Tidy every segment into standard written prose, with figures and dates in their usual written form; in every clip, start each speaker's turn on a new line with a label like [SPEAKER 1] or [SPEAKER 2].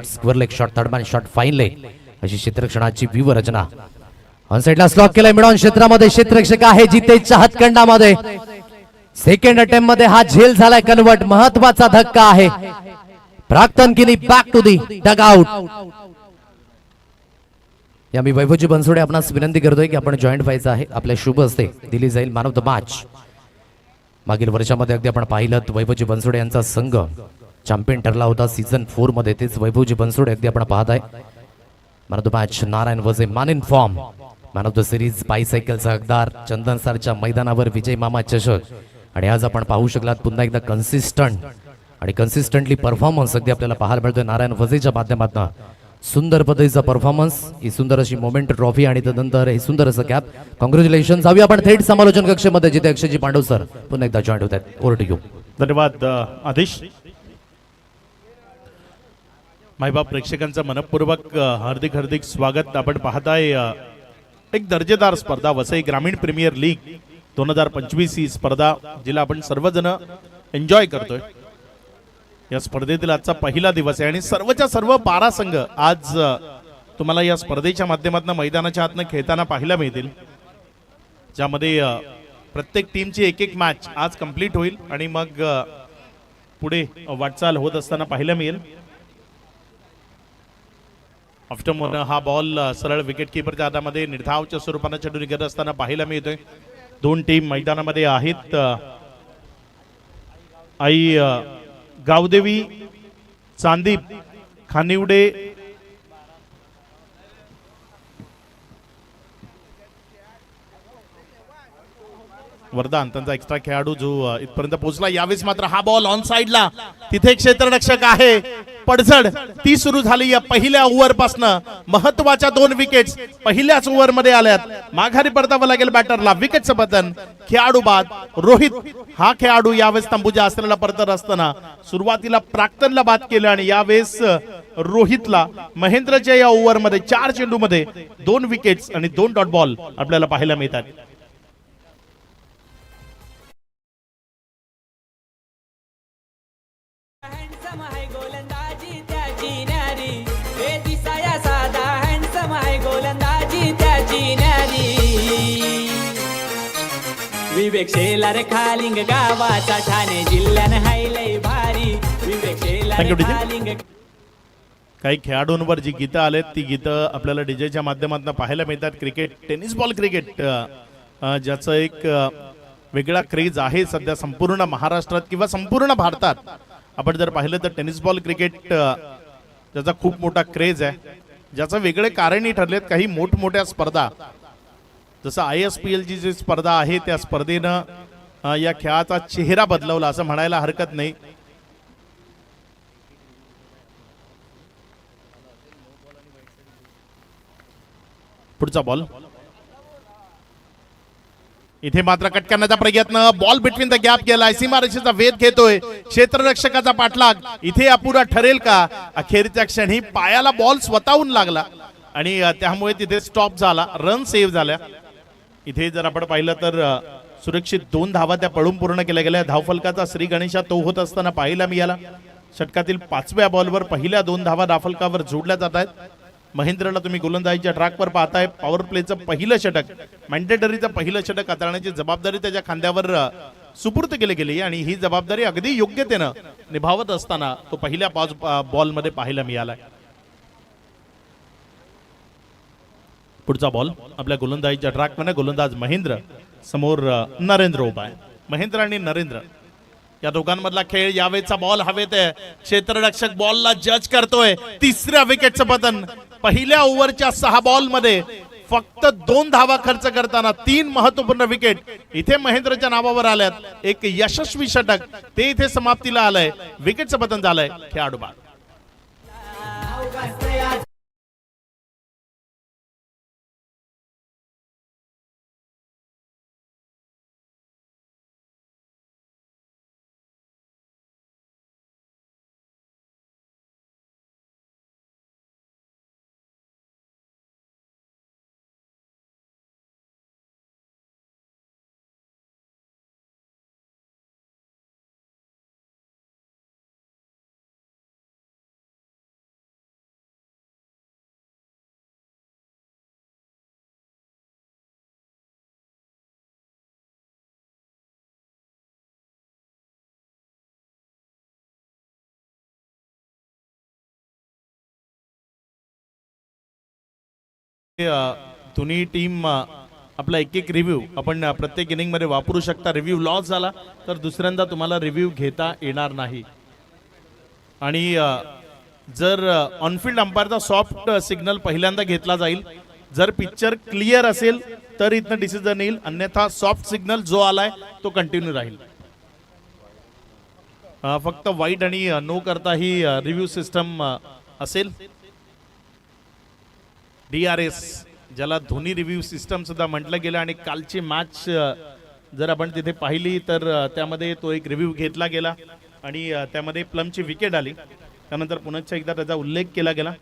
[SPEAKER 1] Square leg shot, third man shot, fine leg अशी क्षेत्ररक्षणाची व्यूहरचना. On साइडला स्लॉक केलाय मिडॉन क्षेत्रामध्ये. क्षेत्ररक्षक आहे जितेशच्या हातखंडामध्ये. सेकंड अटेम्प्ट मध्ये हा झेल झालाय कन्वर्ट. महत्वाचा धक्का आहे. प्राक्तन किनी back to the dugout. या मी वैभवजी बनसोडे आपणास विनंती करतोय की आपण जॉईंट व्हायचं आहे. आपल्या शुभ हस्ते दिली जाईल मॅन ऑफ द मॅच. मागील वर्षामध्ये अगदी आपण पाहिलं वैभवजी बनसोडे यांचा संघ चॅम्पियन ठरला होता सीझन 4 मध्ये. तेच वैभवजी बनसोडे अगदी आपण पाहत आहे. Man of the match Narayan Waje man in form. Man of the series बायसायकलचा हकदार चंदन सरच्या मैदानावर विजय मामा चषक. आणि आज आपण पाहू शकलात पुन्हा एकदा कन्सिस्टंटली परफॉर्मन्स अगदी आपल्याला पाहायला मिळतोय नारायण वजेच्या माध्यमातून. सुंदर पद्धतीचा परफॉर्मन्स, ही सुंदर अशी मोमेंट ट्रॉफी आणि त्यानंतर हे सुंदर असं कॅप. कॉंग्रॅच्युलेशन. जाऊया आपण थेट समालोचन कक्षामध्ये जिथे अक्षयजी पांडव सर पुन्हा एकदा जॉईन होत आहेत. Over to you.
[SPEAKER 2] धन्यवाद आदेश. मायबाप प्रेक्षकांचं मनपूर्वक हार्दिक हार्दिक स्वागत. आपण पाहताय एक दर्जेदार स्पर्धा वसई ग्रामीण प्रीमियर लीग 2025 ही स्पर्धा जिला आपण सर्वजण एन्जॉय करतोय. या स्पर्धेतील आजचा पहिला दिवस आहे आणि सर्वच्या सर्व 12 संघ आज तुम्हाला या स्पर्धेच्या माध्यमातून मैदानाच्या आतनं खेळताना पाहायला मिळतील. ज्यामध्ये प्रत्येक टीमची एक एक मॅच आज कंप्लीट होईल आणि मग पुढे वाटचाल होत असताना पाहायला मिळेल. आफ्टर हा बॉल सरळ विकेट कीपरच्या हातामध्ये निर्धावच्या स्वरूपाने चेंडू निघत असताना पाहायला मिळतोय. दोन टीम मैदानामध्ये आहेत. आई गावदेवी चांदीप खानिवडे वरदान त्यांचा एक्स्ट्रा खेळाडू जो इथपर्यंत पोहोचला. यावेळेस मात्र हा बॉल ऑन साइडला, तिथे क्षेत्ररक्षक आहे. पडझड ती सुरू झाली या पहिल्या ओव्हर पासनं. महत्वाच्या 2 विकेट्स पहिल्याच ओव्हर मध्ये आल्यात. माघारी परतावं लागेल बॅटरला. विकेटचं पतन. खेळाडू बाद. रोहित हा खेळाडू यावेळेस तंबूच्या आश्रयाला परतत असताना सुरुवातीला प्राक्तनला बाद केलं आणि यावेळेस रोहितला महेंद्रच्या या ओव्हर मध्ये 4 चेंडू मध्ये 2 विकेट्स आणि 2 डॉट बॉल आपल्याला पाहायला मिळतात.
[SPEAKER 3] विवेक शेलार खालिंग गावाचा ठाणे जिल्ह्याने हायलय भारी. विवेक शेलार खालिंग.
[SPEAKER 2] काही खेळाडूंवर जी गीतं आलेत ती गीतं आपल्याला डीजेच्या माध्यमातून पाहायला मिळतात. क्रिकेट, टेनिस बॉल क्रिकेट ज्याचं एक वेगळा क्रेज आहे सध्या संपूर्ण महाराष्ट्रात किंवा संपूर्ण भारतात. आपण जर पाहिलं तर टेनिस बॉल क्रिकेट ज्याचा खूप मोठा क्रेज आहे, ज्याचं वेगळे कारणही ठरलेत. काही मोठमोठ्या स्पर्धा जसं ISPL ची जी स्पर्धा आहे त्या स्पर्धेनं या खेळाचा चेहरा बदलवला असं म्हणायला हरकत नाही. पुढचा बॉल इथे मात्र कट करण्याचा प्रयत्न. बॉल बिटवीन द गॅप गेलाय. सीमारेषेचा वेध घेतोय क्षेत्ररक्षकाचा पाठलाग. इथे अपुरा ठरेल का? अखेरच्या क्षणी पायाला बॉल स्वतःहून लागला आणि त्यामुळे तिथे स्टॉप झाला. रन सेव्ह झाल्या. इथे जर आपण पाहिलं तर सुरक्षित 2 धावा त्या पळून पूर्ण केल्या गेल्या. धावफलकाचा श्री गणेशा तो होत असताना पाहायला मिळाला. षटकातील 5व्या बॉलवर पहिल्या 2 धावा धावफलकावर जोडल्या जात आहेत. महेंद्रला तुम्ही गोलंदाजीच्या ट्रॅकवर पाहताय. पॉवर प्लेचं पहिलं षटक, मॅन्डेटरीचं पहिलं षटक हाताळण्याची जबाबदारी त्याच्या खांद्यावर सुपूर्त केली गेली आणि ही जबाबदारी अगदी योग्यतेनं निभावत असताना तो पहिल्या 5 बॉलमध्ये पाहायला मिळालाय. पुढचा बॉल आपल्या गोलंदाजीच्या ट्रॅकमध्ये. गोलंदाज महेंद्र, समोर नरेंद्र उभा आहे. महेंद्र आणि नरेंद्र या दोघांमधला खेळ. यावेळेचा बॉल हवेत आहे. क्षेत्ररक्षक बॉलला जज करतोय. 3ऱ्या विकेटचं पतन. पहिल्या ओव्हरच्या 6 बॉल मध्ये फक्त 2 धावा खर्च करताना 3 महत्वपूर्ण विकेट इथे महेंद्रच्या नावावर आल्यात. एक यशस्वी षटक ते इथे समाप्तीला आलंय. विकेटचं पतन झालंय. खेळाडू बाद. दोन्ही टीम आपला एक एक रिव्ह्यू आपण प्रत्येक इनिंग मध्ये वापरू शकता. रिव्ह्यू लॉस झाला तर दुसऱ्यांदा तुम्हाला रिव्ह्यू घेता येणार नाही. आणि जर ऑनफिल्ड अंपायरचा सॉफ्ट सिग्नल पहिल्यांदा घेतला जाईल. जर पिक्चर क्लिअर असेल तर इथनं डिसिजन येईल, अन्यथा सॉफ्ट सिग्नल जो आलाय तो कंटिन्यू राहील. फक्त वाईट आणि नो करता ही रिव्ह्यू सिस्टम असेल. DRS ज्याला धोनी रिव्ह्यू सिस्टम सुद्धा म्हटलं गेलं. आणि कालची मॅच जर आपण तिथे पाहिली तर त्यामध्ये तो एक रिव्ह्यू घेतला गेला आणि त्यामध्ये प्लमची विकेट आली. त्यानंतर पुन्हा एकदा त्याचा उल्लेख केला गेला.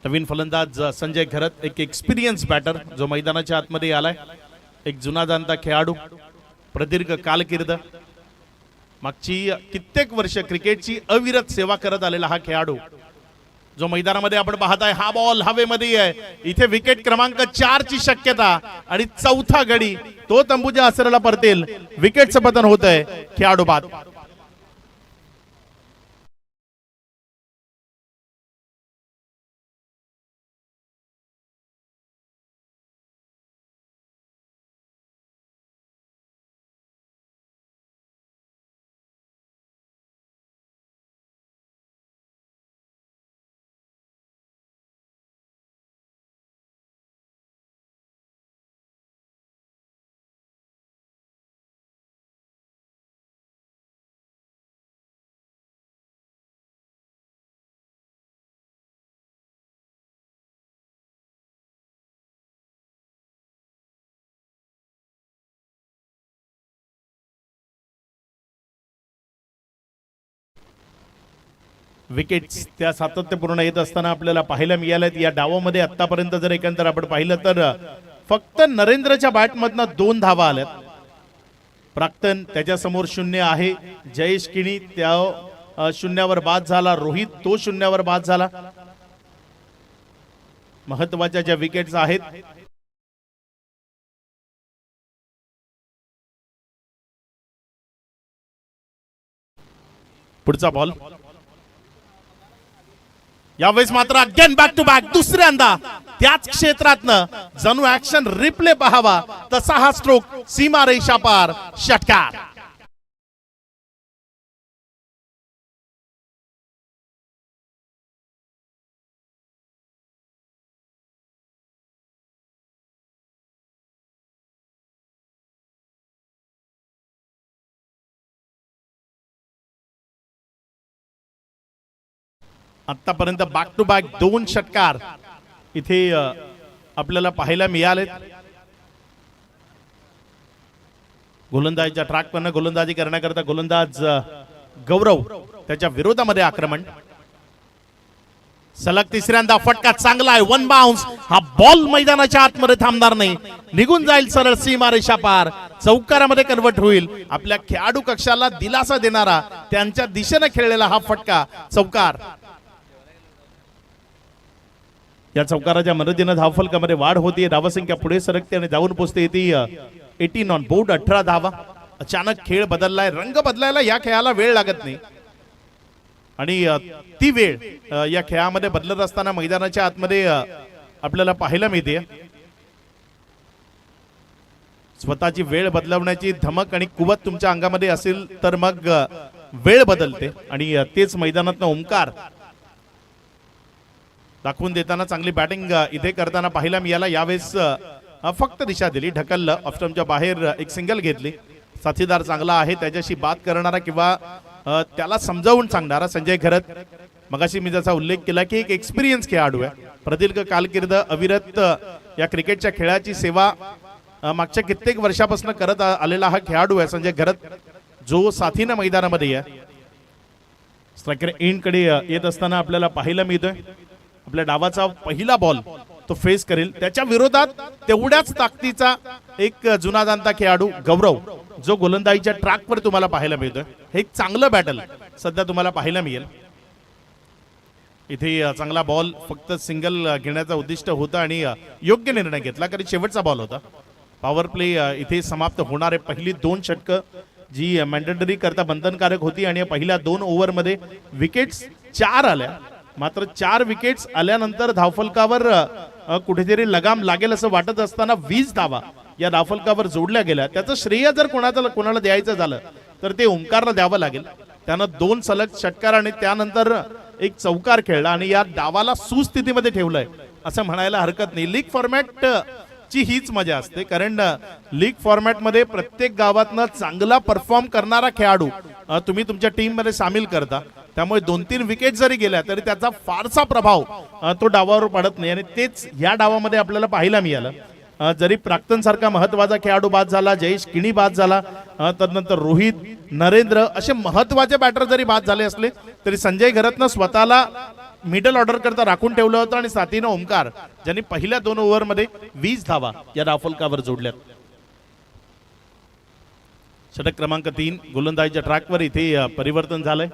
[SPEAKER 2] नवीन फलंदाज संजय घरत, एक एक्सपिरियन्स बॅटर जो मैदानाच्या आतमध्ये आलाय. एक जुना जाणता खेळाडू, प्रदीर्घ कालकीर्द, मागची कित्येक वर्ष क्रिकेटची अविरत सेवा करत आलेला हा खेळाडू जो मैदानामध्ये आपण पाहताय. हा बॉल हवेमध्ये आहे. इथे विकेट क्रमांक 4 ची शक्यता आणि चौथा गडी तो तंबूच्या आसराला परतेल. विकेटचं पतन होत आहे. खेळाडू बाद. विकेट्स त्या सातत्यपूर्ण येत असताना आपल्याला पाहायला मिळाल्यात. या डावामध्ये आतापर्यंत जर एकंदर आपण पाहिलं तर फक्त नरेंद्रच्या बॅटमधनं 2 धावा आल्यात. प्राक्तन त्याच्या समोर 0 आहे. जयेश किणी त्या 0वर बाद झाला. रोहित तो 0वर बाद झाला. महत्वाच्या ज्या विकेट्स आहेत पुढचा बॉल. यावेळेस मात्र अगेन बॅक टू बॅक दुसऱ्यांदा त्याच क्षेत्रातनं जणू ऍक्शन रिप्ले पाहावा तसा हा स्ट्रोक सीमा रेषा पार षटकार. आतापर्यंत बॅक टू बॅक 2 षटकार इथे आपल्याला पाहायला मिळाले. गोलंदाजीच्या ट्रॅकवरनं गोलंदाजी करण्याकरता गोलंदाज गौरव त्याच्या विरोधामध्ये आक्रमण. सलग तिसऱ्यांदा फटका चांगला आहे. 1 बाउन्स. हा बॉल मैदानाच्या आतमध्ये थांबणार नाही, निघून जाईल सरळ सीमा रेषा पार. चौकारामध्ये कन्वर्ट होईल. आपल्या खेळाडू कक्षाला दिलासा देणारा त्यांच्या दिशेने खेळलेला हा फटका चौकार. या चौकाराच्या मदतीने धावफलकामध्ये वाढ होती. धावसंख्या पुढे सरकते आणि जाऊन पोहोचते ती 18 ऑन बोर्ड 18 धावा. अचानक खेळ बदललाय. रंग बदलायला या खेळाला वेळ लागत नाही आणि ती वेळ या खेळामध्ये बदलत असताना मैदानाच्या आतमध्ये आपल्याला पाहायला मिळते. स्वतःची वेळ बदलवण्याची धमक आणि कुवत तुमच्या अंगामध्ये असेल तर मग वेळ बदलते आणि तेच मैदानातनं ओमकार दाखवून देताना चांगली बॅटिंग इथे करताना पाहायला मिळाला. यावेळेस फक्त दिशा दिली, ढकललं, ऑफस्टंपच्या बाहेर एक सिंगल घेतली. साथीदार चांगला आहे, त्याच्याशी बात करणारा किंवा त्याला समजावून सांगणारा संजय घरत. मगाशी मी ज्याचा उल्लेख केला की एक एक्सपिरियन्स खेळाडू आहे. प्रदीर्घ कालकीर्द अविरत या क्रिकेटच्या खेळाची सेवा मागच्या कित्येक वर्षापासून करत आलेला हा खेळाडू आहे संजय घरत, जो साथीनं मैदानामध्ये आहे. स्ट्रायकर एंड कडे येत असताना आपल्याला पाहायला मिळतोय आपल्या डावाचा पहिला बॉल तो फेस करेल. त्याच्या विरोधात तेवढ्याच ताकदीचा एक जुना जाणता खेळाडू गौरव, जो गोलंदाजीच्या ट्रॅकवर तुम्हाला पाहायला मिळतोय. हे एक चांगलं बॅटल सध्या तुम्हाला पाहायला मिळेल. इथे चांगला बॉल, फक्त सिंगल घेण्याचा उद्दिष्ट होता आणि योग्य निर्णय घेतला, कारण शेवटचा बॉल होता. पॉवर प्ले इथे समाप्त होणार आहे. पहिली 2 षटकं जी मॅन्डेटरी करता बंधनकारक होती आणि पहिल्या 2 ओव्हरमध्ये विकेट्स 4 आल्या. मात्र 4 विकेट्स आल्यानंतर धावफलकावर कुठेतरी लगाम लागेल असं वाटत असताना 20 धावा या धावफलकावर जोडल्या गेल्या. त्याचं श्रेय जर कोणाला द्यायचं झालं तर ते ओंकारला द्यावं लागेल. त्यानं 2 सलग षटकार आणि त्यानंतर एक चौकार खेळला आणि या डावाला सुस्थितीमध्ये ठेवलंय असं म्हणायला हरकत नाही. लीग फॉर्मॅट ची हीच मजा असते, कारण लीग फॉर्मॅट मध्ये प्रत्येक गावातनं चांगला परफॉर्म करणारा खेळाडू तुम्ही तुमच्या टीम मध्ये सामील करता. त्यामुळे 2-3 विकेट जरी गेल्या तरी त्याचा फारसा प्रभाव तो डावावर पडत नाही आणि तेच या डावामध्ये आपल्याला पाहायला मिळालं. जरी प्राक्तन सारखा महत्वाचा खेळाडू बाद झाला, जयेश किणी बाद झाला, तदनंतर रोहित, नरेंद्र असे महत्वाचे बॅटर जरी बाद झाले असले तरी संजय घरतनं स्वतःला मिडल ऑर्डर करता राखून ठेवलं होतं आणि साथीनं ओंकार ज्यांनी पहिल्या 2 ओव्हरमध्ये 20 धावा या धावफलकावर जोडल्यात. षटक क्रमांक 3 गोलंदाजीच्या ट्रॅकवर इथे परिवर्तन झालंय.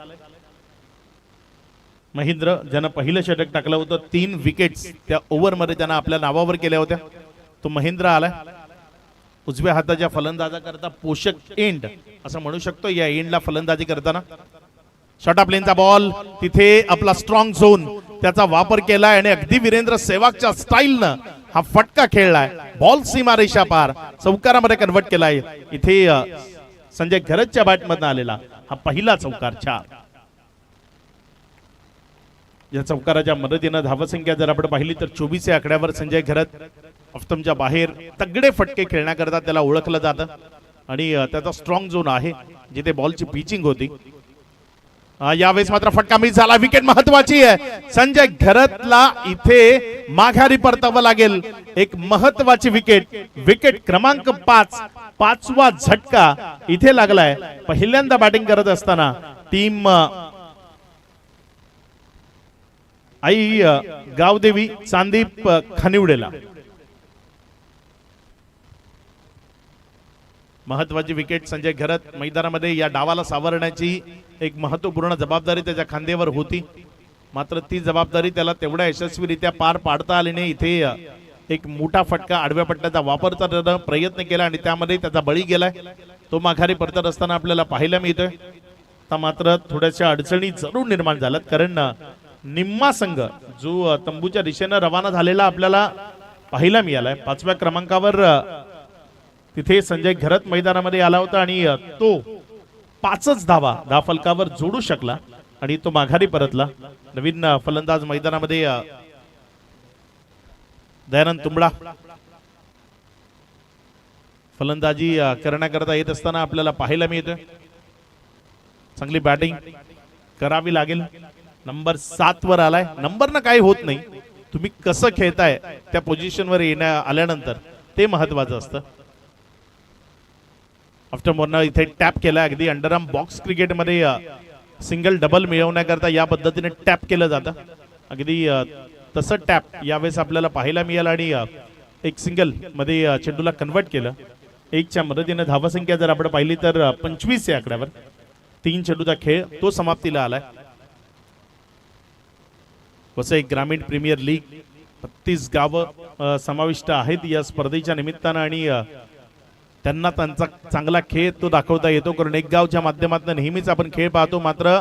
[SPEAKER 2] महेंद्र ज्यानं पहिलं षटक टाकलं होतं 3 विकेट्स त्या ओव्हरमध्ये त्यानं आपल्या नावावर केल्या होत्या, तो महेंद्र आलाय. उजव्या हाताच्या फलंदाजाकरता पोषक एंड असं म्हणू शकतो या एंडला फलंदाजी करताना. शॉर्ट ऑफ लेनचा बॉल, तिथे आपला स्ट्रॉंग झोन त्याचा वापर केलाय आणि अगदी वीरेंद्र सेहवागच्या स्टाईलनं हा फटका खेळलाय. बॉल सीमारेषा पार चौकारामध्ये कन्वर्ट केलाय. इथे संजय घरतच्या बॅटमधून आलेला हा पहिला चौकार. 4 या चौकाराच्या मदतीनं धावसंख्या जर आपण पाहिली तर 24 या आकड्यावर संजय घरत ऑफ्टमच्या बाहेर तगडे फटके खेळण्याकरता त्याला ओळखलं जातं आणि त्याचा स्ट्रॉंग झोन आहे जिथे बॉलची पिचिंग होती. यावेळेस मात्र फटका मिस झाला. विकेट महत्वाची आहे. संजय घरतला इथे माघारी परतावं लागेल. एक महत्वाची विकेट, विकेट क्रमांक 5, 5वा झटका इथे लागलाय. पहिल्यांदा बॅटिंग करत असताना टीम आई गावदेवी संदीप खानिवडेला महत्वाची विकेट. संजय घरत मैदानामध्ये या डावाला सावरण्याची एक महत्वपूर्ण जबाबदारी त्याच्या खांद्यावर होती, मात्र ती जबाबदारी त्याला तेवढ्या यशस्वीरित्या पार पाडता आली नाही. इथे एक मोठा फटका आडव्या पट्ट्याचा वापर करण्याचा प्रयत्न केला आणि त्यामध्ये त्याचा बळी गेलाय. तो माघारी परतत असताना आपल्याला पाहायला मिळतोय. आता मात्र थोड्याशा अडचणी जरूर निर्माण झाल्यात, कारण निम्मा संघ जो तंबूच्या दिशेनं रवाना झालेला आपल्याला पाहायला मिळालाय. 5व्या क्रमांकावर तिथे संजय घरत मैदानामध्ये आला होता आणि तो 5च धावा धावफलकावर जोडू शकला आणि तो माघारी परतला. नवीन फलंदाज मैदानामध्ये दयानंद तुंबडा फलंदाजी करण्याकरता येत असताना आपल्याला पाहायला मिळतोय. चांगली बॅटिंग करावी लागेल. नंबर 7 वर आलाय. नंबरनं काही होत नाही, तुम्ही कसं खेळताय त्या पोझिशनवर आल्यानंतर ते महत्वाचं असतं. आफ्टर इथे टॅप केला. अगदी अंडरआर्म बॉक्स क्रिकेटमध्ये सिंगल डबल मिळवण्याकरता या पद्धतीने टॅप केलं जातं. अगदी तसं टॅप यावेळेस आपल्याला पाहायला मिळालं आणि एक सिंगल मध्ये चेंडूला कन्वर्ट केलं. 1च्या मदतीने धावसंख्या जर आपण पाहिली तर 25 या आकड्यावर 3 चेंडूचा खेळ तो समाप्तीला आलाय. वसई ग्रामीण प्रीमियर लीग 32 गावं समाविष्ट आहेत या स्पर्धेच्या निमित्तानं आणि त्यांना त्यांचा चांगला खेळ तो दाखवता येतो, कारण एक गावच्या माध्यमातून नेहमीच आपण खेळ पाहतो, मात्र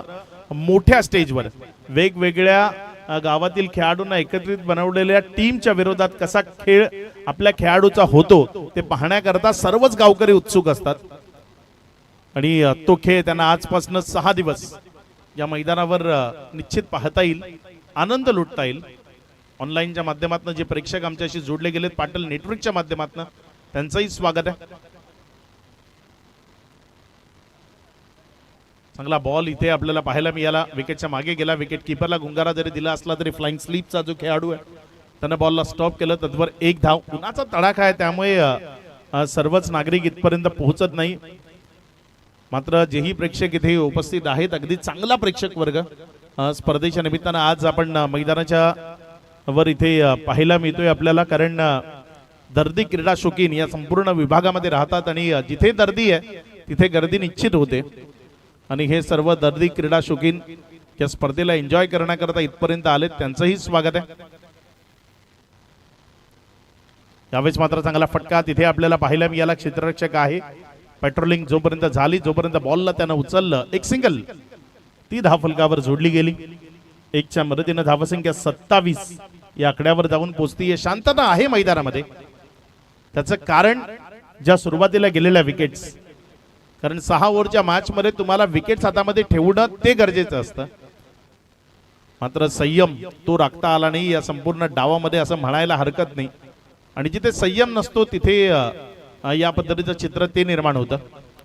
[SPEAKER 2] मोठ्या स्टेजवर वेगवेगळ्या गावातील खेळाडूंना एकत्रित बनवलेल्या टीमच्या विरोधात कसा खेळ आपल्या खेळाडूचा होतो ते पाहण्याकरता सर्वच गावकरी उत्सुक असतात आणि तो खेळ त्यांना आजपासून 6 दिवस या मैदानावर निश्चित पाहता येईल, आनंद लुटता येईल. ऑनलाईनच्या माध्यमातून जे प्रेक्षक आमच्याशी जोडले गेलेत पाटील नेटवर्कच्या माध्यमातून त्यांचंही स्वागत आहे. चांगला बॉल इथे आपल्याला पाहायला मिळाला. विकेटच्या मागे गेला. विकेट किपरला गुंगारा जरी दिला असला तरी फ्लाइंग स्लीपचा जो खेळाडू आहे त्यानं बॉलला स्टॉप केलं. तत्वर 1 धाव. उन्हाचा तडाखा आहे त्यामुळे सर्वच नागरिक इथपर्यंत पोहोचत नाही, मात्र जेही प्रेक्षक इथे उपस्थित आहेत अगदी चांगला प्रेक्षक वर्ग स्पर्धेच्या निमित्तानं आज आपण मैदानाच्या वर इथे पाहायला मिळतोय आपल्याला, कारण दर्दी क्रीडा शौकीन या संपूर्ण विभागामध्ये राहतात आणि जिथे दर्दी आहे तिथे गर्दी निश्चित होते आणि हे सर्व दर्दी क्रीडा शौकीन या स्पर्धेला एन्जॉय करण्याकरता इथपर्यंत आलेत, त्यांचंही स्वागत आहे. यावेळेस मात्र चांगला फटका तिथे आपल्याला पाहायला मिळाला. क्षेत्ररक्षक आहे. पेट्रोलिंग जोपर्यंत झाली, जोपर्यंत बॉलला त्यानं उचललं, एक सिंगल ती धावफलकावर जोडली गेली. एकच्या मदतीनं धावसंख्या 27 या आकड्यावर जाऊन पोहोचतीये. शांतता आहे मैदानामध्ये. त्याचं कारण ज्या सुरुवातीला गेलेल्या विकेट्स, कारण 6 ओव्हरच्या मॅच मध्ये तुम्हाला विकेट्स हातामध्ये ठेवणं ते गरजेचं असतं. मात्र संयम तो राखता आला नाही या संपूर्ण डावामध्ये असं म्हणायला हरकत नाही. आणि जिथे संयम नसतो तिथे या पद्धतीचं चित्र ते निर्माण होतं.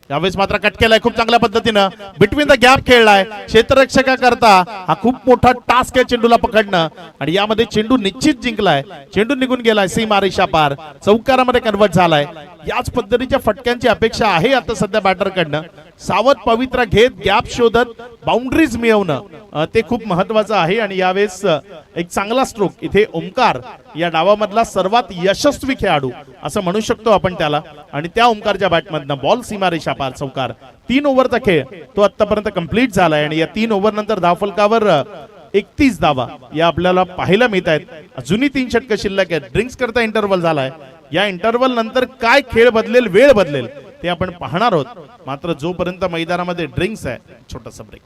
[SPEAKER 2] यावेळेस मात्र कट केलाय खूप चांगल्या पद्धतीनं, बिटवीन द गॅप खेळलाय क्षेत्ररक्षकाकरता. हा खूप मोठा टास्क आहे चेंडूला पकडणं आणि यामध्ये चेंडू निश्चित जिंकलाय. चेंडू निघून गेलाय सीमारेषा पार, चौकारामध्ये कन्वर्ट झालाय. याच पद्धतीच्या फटक्यांची अपेक्षा आहे आता सध्या बॅटरकडनं. सावध पवित्रा घेत गॅप शोधत बाउंड्रीज मिळवणं ते खूप महत्वाचं आहे. आणि यावेळेस एक चांगला स्ट्रोक इथे ओमकार या डावामधला सर्वात यशस्वी खेळाडू असं म्हणू शकतो आपण त्याला. आणि त्या ओमकारच्या बॅटमधनं बॉल सीमारेषा पार चौकार. 3 ओव्हरचा खेळ तो आतापर्यंत कंप्लीट झालाय आणि या 3 ओव्हर नंतर धावफलकावर 31 धावा या आपल्याला पाहायला मिळत आहेत. अजूनही 3 षटकं शिल्लक आहेत. ड्रिंक्स करता इंटरव्हल झालाय. या इंटरव्हल नंतर काय खेळ बदलेल, वेळ बदलेल ते आपण पाहणार आहोत. मात्र जोपर्यंत मैदानामध्ये ड्रिंक्स आहे, छोटासा ब्रेक.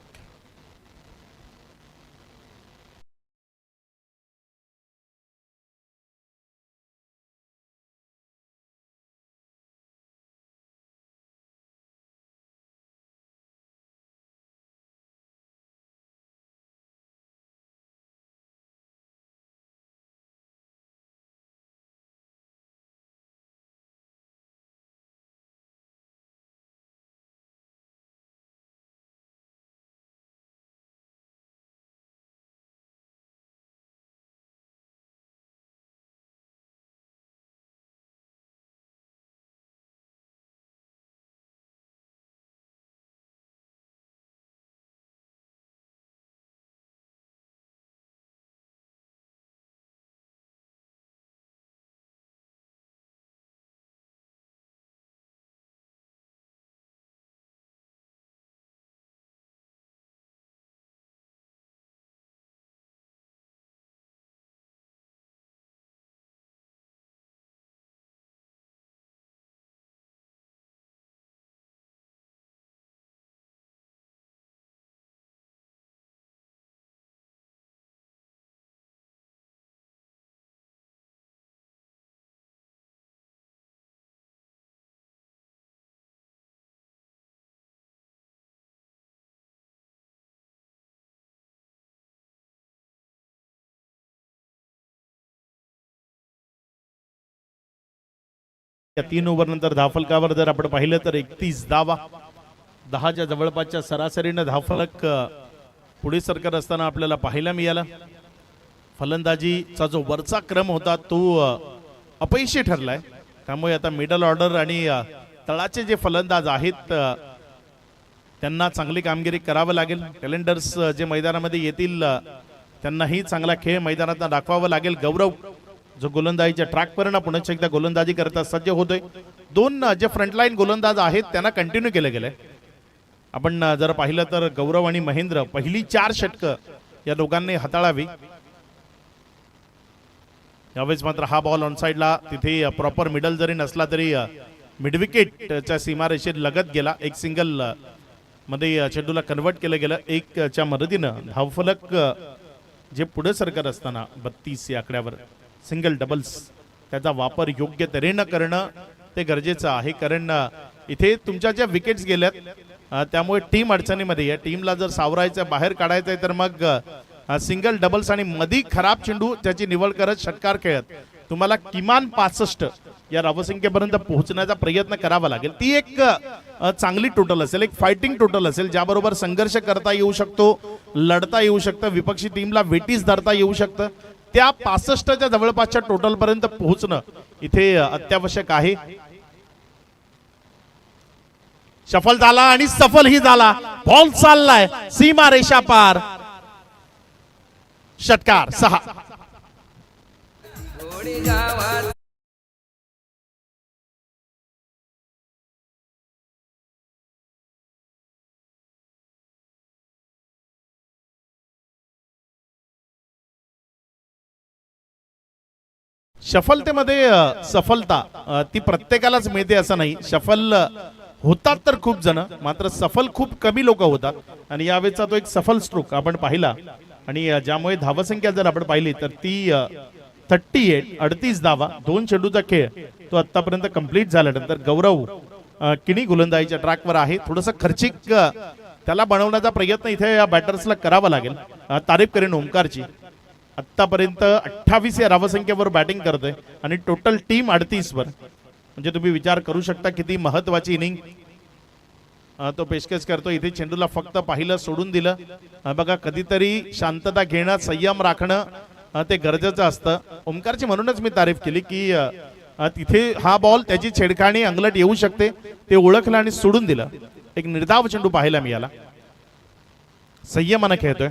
[SPEAKER 2] या 3 ओव्हर नंतर धावफलकावर जर आपण पाहिलं तर 31 धावा, 10च्या जवळपासच्या सरासरीनं धावफलक पुढे सरकत असताना आपल्याला पाहायला मिळालं. फलंदाजीचा जो वरचा क्रम होता तो अपयशी ठरलाय. त्यामुळे आता मिडल ऑर्डर आणि तळाचे जे फलंदाज आहेत त्यांना चांगली कामगिरी करावं लागेल. कॅलेंडर्स जे मैदानामध्ये येतील त्यांनाही चांगला खेळ मैदानात दाखवावा लागेल. गौरव जो गोलंदाजीच्या ट्रॅकवरनं पुन्हा एकदा गोलंदाजी करता सज्ज होतोय. 2 जे फ्रंटलाईन गोलंदाज आहेत त्यांना कंटिन्यू केलं गेलंय. आपण जर पाहिलं तर गौरव आणि महेंद्र पहिली 4 षटकं या दोघांनी हाताळावी. यावेळेस मात्र हा बॉल ऑन साइडला, तिथे प्रॉपर मिडल जरी नसला तरी मिडविकेटच्या सीमारेषेत लगत गेला. एक सिंगल मध्ये चेंडूला कन्वर्ट केलं गेलं. 1च्या मदतीनं धावफलक जे पुढे सरकत असताना 32 या आकड्यावर सिंगल डबल्स त्याचा वापर योग्य तऱ्हेनं करणं ते गरजेचं आहे. कारण इथे तुमच्या ज्या विकेट्स गेल्यात त्यामुळे टीम अडचणीमध्ये आहे. टीमला जर सावरायचं, बाहेर काढायचंय तर मग सिंगल डबल्स आणि मधी खराब चेंडू त्याची निवड करत षटकार खेळत तुम्हाला किमान 65 या धावसंख्येपर्यंत पोहोचण्याचा प्रयत्न करावा लागेल. ती एक चांगली टोटल असेल, एक फायटिंग टोटल असेल ज्याबरोबर संघर्ष करता येऊ शकतो, लढता येऊ शकतं, विपक्षी टीमला वेटीस धरता येऊ शकतं. त्या 65च्या जवळपासच्या टोटल पर्यंत पोहोचणं इथे अत्यावश्यक आहे. सफल झाला आणि सफल ही झाला. बॉल चाललाय सीमा रेषा पार. षटकार 6. शफलतेमध्ये सफलता ती प्रत्येकालाच मिळते असं नाही. सफल होतात तर खूप जण, मात्र सफल खूप कमी लोक होतात. आणि यावेळेचा तो एक सफल स्ट्रोक आपण पाहिला आणि ज्यामुळे धावसंख्या जर आपण पाहिली तर ती 38 38 धावा 2 चेंडूचा खेळ तो आतापर्यंत कंप्लीट झाल्यानंतर गौरव किणी गोलंदाजीच्या ट्रॅकवर आहे. थोडंसं खर्चिक त्याला बनवण्याचा प्रयत्न इथे या बॅटर्सला करावा लागेल. तारीफ करेन ओमकारची. आतापर्यंत 28 या धावसंख्येवर बॅटिंग करतोय आणि टोटल टीम 38 वर. म्हणजे तुम्ही विचार करू शकता किती महत्वाची इनिंग तो पेशकश करतो. इथे चेंडूला फक्त पाहिलं, सोडून दिलं. बघा, कधीतरी शांतता घेणं, संयम राखणं ते गरजेचं असतं. ओमकारची म्हणूनच मी तारीफ केली की तिथे हा बॉल त्याची छेडखाणी अंगलट येऊ शकते ते ओळखलं आणि सोडून दिलं. एक निर्धाव चेंडू पाहायला मिळाला. संयमानं खेळतोय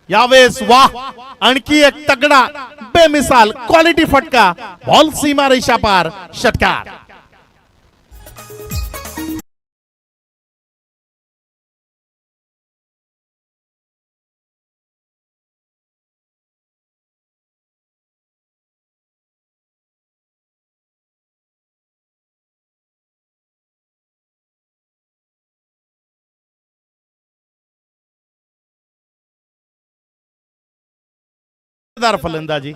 [SPEAKER 2] यावेळेस. वाह, आणखी एक तगडा बेमिसाल क्वालिटी फटका. बॉल सीमा रेषा पार, षटकार. फलंदाजी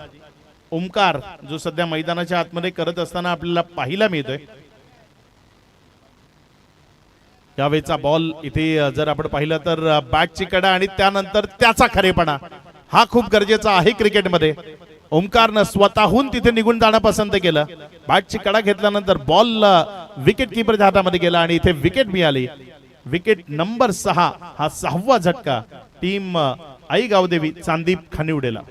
[SPEAKER 2] ओमकार जो सध्या मैदानाच्या आतमध्ये करत असताना आपल्याला पाहायला मिळतोय. यावेळेचा बॉल इथे जर आपण पाहिलं तर बॅटची कडा आणि त्यानंतर त्याचा खरेपणा हा खूप गरजेचा आहे क्रिकेटमध्ये. ओमकारनं स्वतःहून तिथे निघून जाणं पसंत केलं. बॅटची कडा घेतल्यानंतर बॉल विकेट किपरच्या हातामध्ये गेला आणि इथे विकेट मिळाली. विकेट नंबर 6 हा 6वा झटका टीम आई गावदेवी चांदीप खानिवडेला.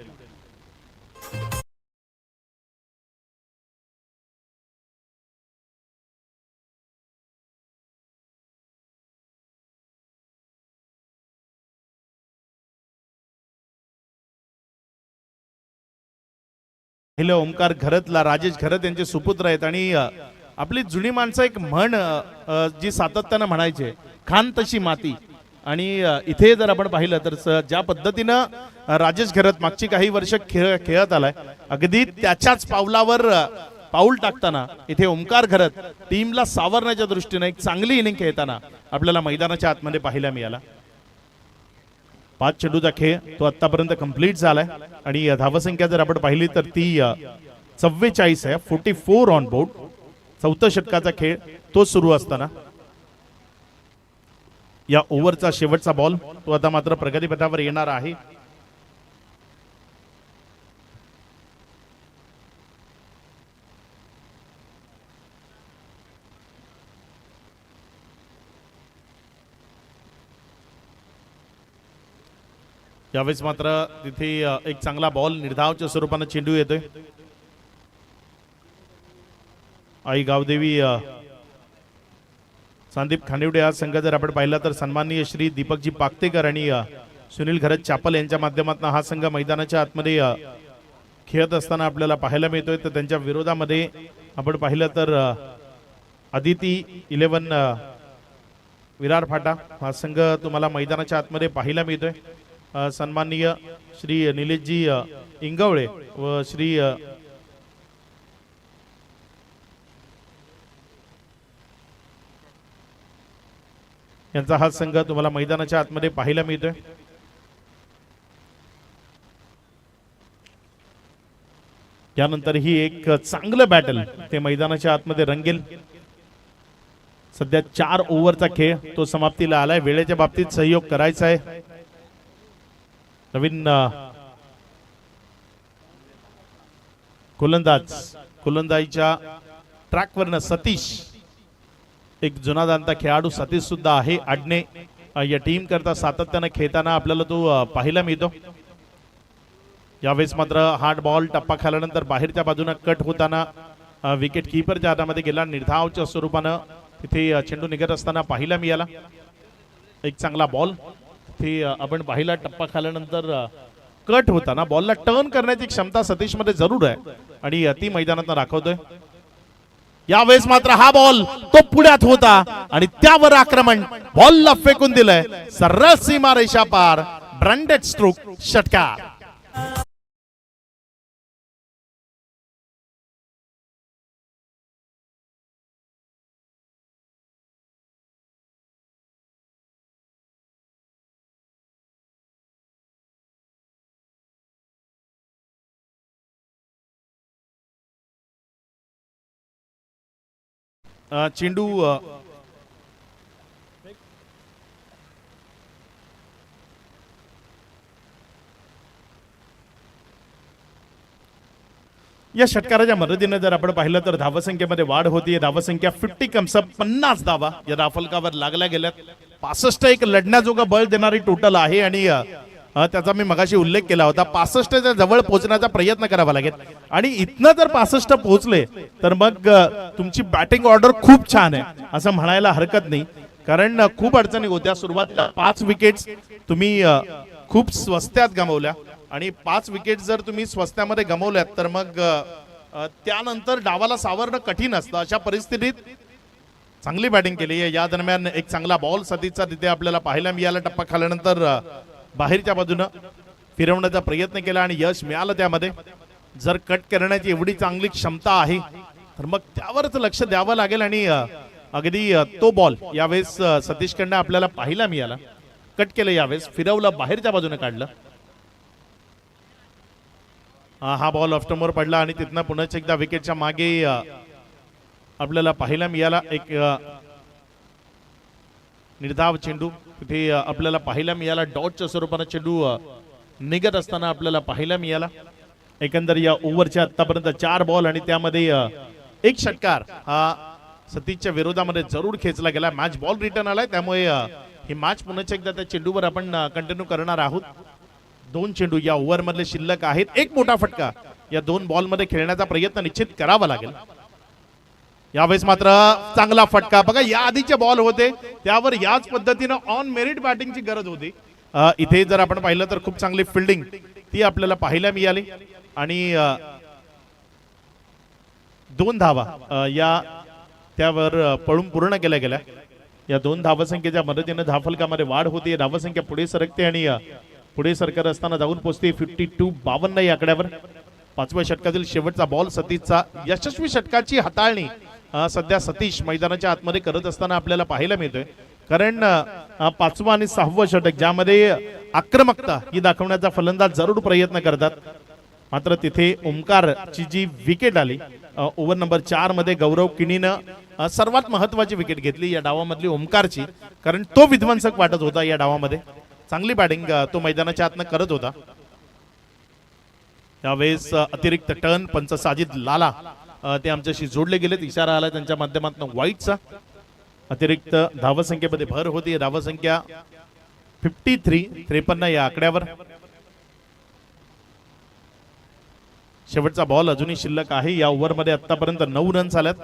[SPEAKER 2] ओमकार घरतला राजेश घरत यांचे सुपुत्र आहेत आणि आपली जुनी माणसं एक म्हण जी सातत्यानं म्हणायचे, खान तशी माती. आणि इथे जर आपण पाहिलं तर ज्या पद्धतीनं राजेश घरत मागची काही वर्ष खेळत आलाय अगदी त्याच्याच पावलावर पाऊल टाकताना इथे ओमकार घरत टीमला सावरण्याच्या दृष्टीने एक चांगली इनिंग खेळताना आपल्याला मैदानाच्या आतमध्ये पाहायला मिळाला. 5 चेंडूचा खेळ तो आतापर्यंत कंप्लीट झालाय आणि धावसंख्या जर आपण पाहिली तर ती 44 आहे. 44 ऑन बोर्ड. 4थं षटकाचा खेळ तो सुरू असताना या ओव्हरचा शेवटचा बॉल तो आता मात्र प्रगतीपथावर येणार आहे. यावेळेस मात्र तिथे एक चांगला बॉल निर्धावच्या स्वरूपाने चेंडू येतोय. आई गावदेवी संदीप खानिवडे हा संघ जर आपण पाहिला तर सन्माननीय श्री दीपकजी पाकतेकर आणि सुनील घरत चापल यांच्या माध्यमातून हा संघ मैदानाच्या आतमध्ये खेळत असताना आपल्याला पाहायला मिळतोय. तर त्यांच्या विरोधामध्ये आपण पाहिलं तर अदिती 11 विरार फाटा हा संघ तुम्हाला मैदानाच्या आतमध्ये पाहायला मिळतोय. सन्माननीय श्री निलेशजी इंगवळे व श्री यांचा हा संघ तुम्हाला मैदानाच्या आतमध्ये पाहायला मिळतोय. यानंतर ही एक चांगलं बॅटल ते मैदानाच्या आतमध्ये रंगेल. सध्या 4 ओव्हरचा खेळ तो समाप्तीला आलाय. वेळेच्या बाबतीत सहयोग करायचा आहे. नवीन गोलंदाजीच्या ट्रॅकवरनं सतीश एक जुना जाणता खेळाडू सतीश सुद्धा आहे. आडणे या टीम करता सातत्याने खेळताना आपल्याला तो पाहायला मिळतो. यावेळेस मात्र हार्ड बॉल टप्पा खाल्यानंतर बाहेरच्या बाजूने कट होताना विकेट कीपरच्या हातामध्ये गेला. निर्धावच्या स्वरूपानं तिथे चेंडू निघत असताना पाहायला मिळाला. एक चांगला बॉल ते आपण पाहिला टप्पा खाल्यानंतर कट होताना बॉलला टर्न करण्याची क्षमता सतीश मध्ये जरूर आहे आणि ती मैदानात दाखवतोय. यावेळेस मात्र हा बॉल तो पुढ्यात होता आणि त्यावर आक्रमण बॉलला फेकून दिलंय. सरळ सीमा रेषा पार. ब्रँडेड स्ट्रोक, षटकार. चेंडू या षटकाराच्या मदतीने जर आपण पाहिलं तर धावसंख्येमध्ये वाढ होतीये. धावसंख्या 50 कम्स 50 धावा या धावफलकावर लागल्या गेल्यात. 65 एक लढण्याजोगं बळ देणारी टोटल आहे आणि त्याचा मी मगाशी उल्लेख केला होता. 65च्या जवळ पोहोचण्याचा प्रयत्न करावा लागेल आणि इथनं जर 65 पोहोचले तर मग तुमची बॅटिंग ऑर्डर खूप छान आहे असं म्हणायला हरकत नाही. कारण खूप अडचणी होत्या सुरुवातीला. 5 विकेट्स तुम्ही खूप स्वस्त्यात गमावल्या आणि 5 विकेट जर तुम्ही स्वस्त्यामध्ये गमावल्यात तर मग त्यानंतर डावाला सावरणं कठीण असतं. अशा परिस्थितीत चांगली बॅटिंग केली आहे. या दरम्यान एक चांगला बॉल सतीचा तिथे आपल्याला पाहायला मिळाला. टप्पा खाल्यानंतर बाहेरच्या बाजूनं फिरवण्याचा प्रयत्न केला आणि यश मिळालं त्यामध्ये. जर कट करण्याची एवढी चांगली क्षमता आहे तर मग त्यावरच लक्ष द्यावं लागेल आणि अगदी तो बॉल यावेळेस सतीशकडनं आपल्याला पाहायला मिळाला. कट केलं यावेळेस, फिरवलं, बाहेरच्या बाजूने काढलं. हा बॉल ऑफ्टमोर पडला आणि तिथनं पुन्हा एकदा विकेटच्या मागे आपल्याला पाहायला मिळाला एक निर्धाव चेंडू. तिथे आपल्याला पाहायला मिळाला डॉटच्या स्वरूपाने चेंडू निघत असताना आपल्याला पाहायला मिळाला. एकंदर या ओव्हरच्या आतापर्यंत 4 बॉल आणि त्यामध्ये एक षटकार हा सतीशच्या विरोधामध्ये जरूर खेचला गेला. मॅच बॉल रिटर्न आलाय त्यामुळे ही मॅच पुन्हा एकदा त्या चेंडूवर आपण कंटिन्यू करणार आहोत. 2 चेंडू या ओव्हर मधले शिल्लक आहेत. एक मोठा फटका या 2 बॉल मध्ये खेळण्याचा प्रयत्न निश्चित करावा लागेल. यावेळेस मात्र चांगला फटका. बघा या आधीचे बॉल होते त्यावर याच पद्धतीनं ऑन मेरिट बॅटिंगची गरज होती. इथे जर आपण पाहिलं तर खूप चांगली फिल्डिंग ती आपल्याला पाहायला मिळाली आणि 2 धावा या त्यावर पळून पूर्ण केल्या गेल्या. या 2 धावसंख्येच्या मदतीने धावफलकामध्ये वाढ होती. धावसंख्या पुढे सरकते आणि पुढे सरकत असताना जाऊन पोहोचते 52-52 या आकड्यावर. 5व्या षटकातील शेवटचा बॉल सतीशचा. यशस्वी षटकाची हाताळणी सध्या सतीश मैदानाच्या आतमध्ये करत असताना आपल्याला पाहायला मिळतोय. कारण 5वं आणि 6वं षटक ज्यामध्ये आक्रमकता ही दाखवण्याचा फलंदाज जरूर प्रयत्न करतात. मात्र तिथे ओमकारची जी विकेट आली ओव्हर नंबर 4 मध्ये गौरव किनीनं सर्वात महत्वाची विकेट घेतली या डावामधली ओमकारची. कारण तो विध्वंसक वाटत होता या डावामध्ये. चांगली बॅटिंग तो मैदानाच्या आतनं करत होता. त्यावेळेस अतिरिक्त टर्न पंच साजिद लाला ते आमच्याशी जोडले गेलेत. इशारा आला त्यांच्या माध्यमातून वाईटचा. अतिरिक्त धावसंख्येमध्ये भर होती. धावसंख्या 53 या आकड्यावर. शेवटचा बॉल अजूनही शिल्लक आहे. या ओव्हरमध्ये आतापर्यंत 9 रन्स आल्यात.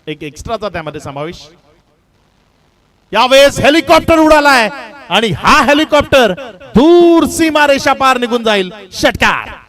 [SPEAKER 2] एक एक्स्ट्राचा त्यामध्ये समावेश. यावेळेस हेलिकॉप्टर उडालाय आणि हा हेलिकॉप्टर दूर सीमारेषा पार निघून जाईल. षटकार.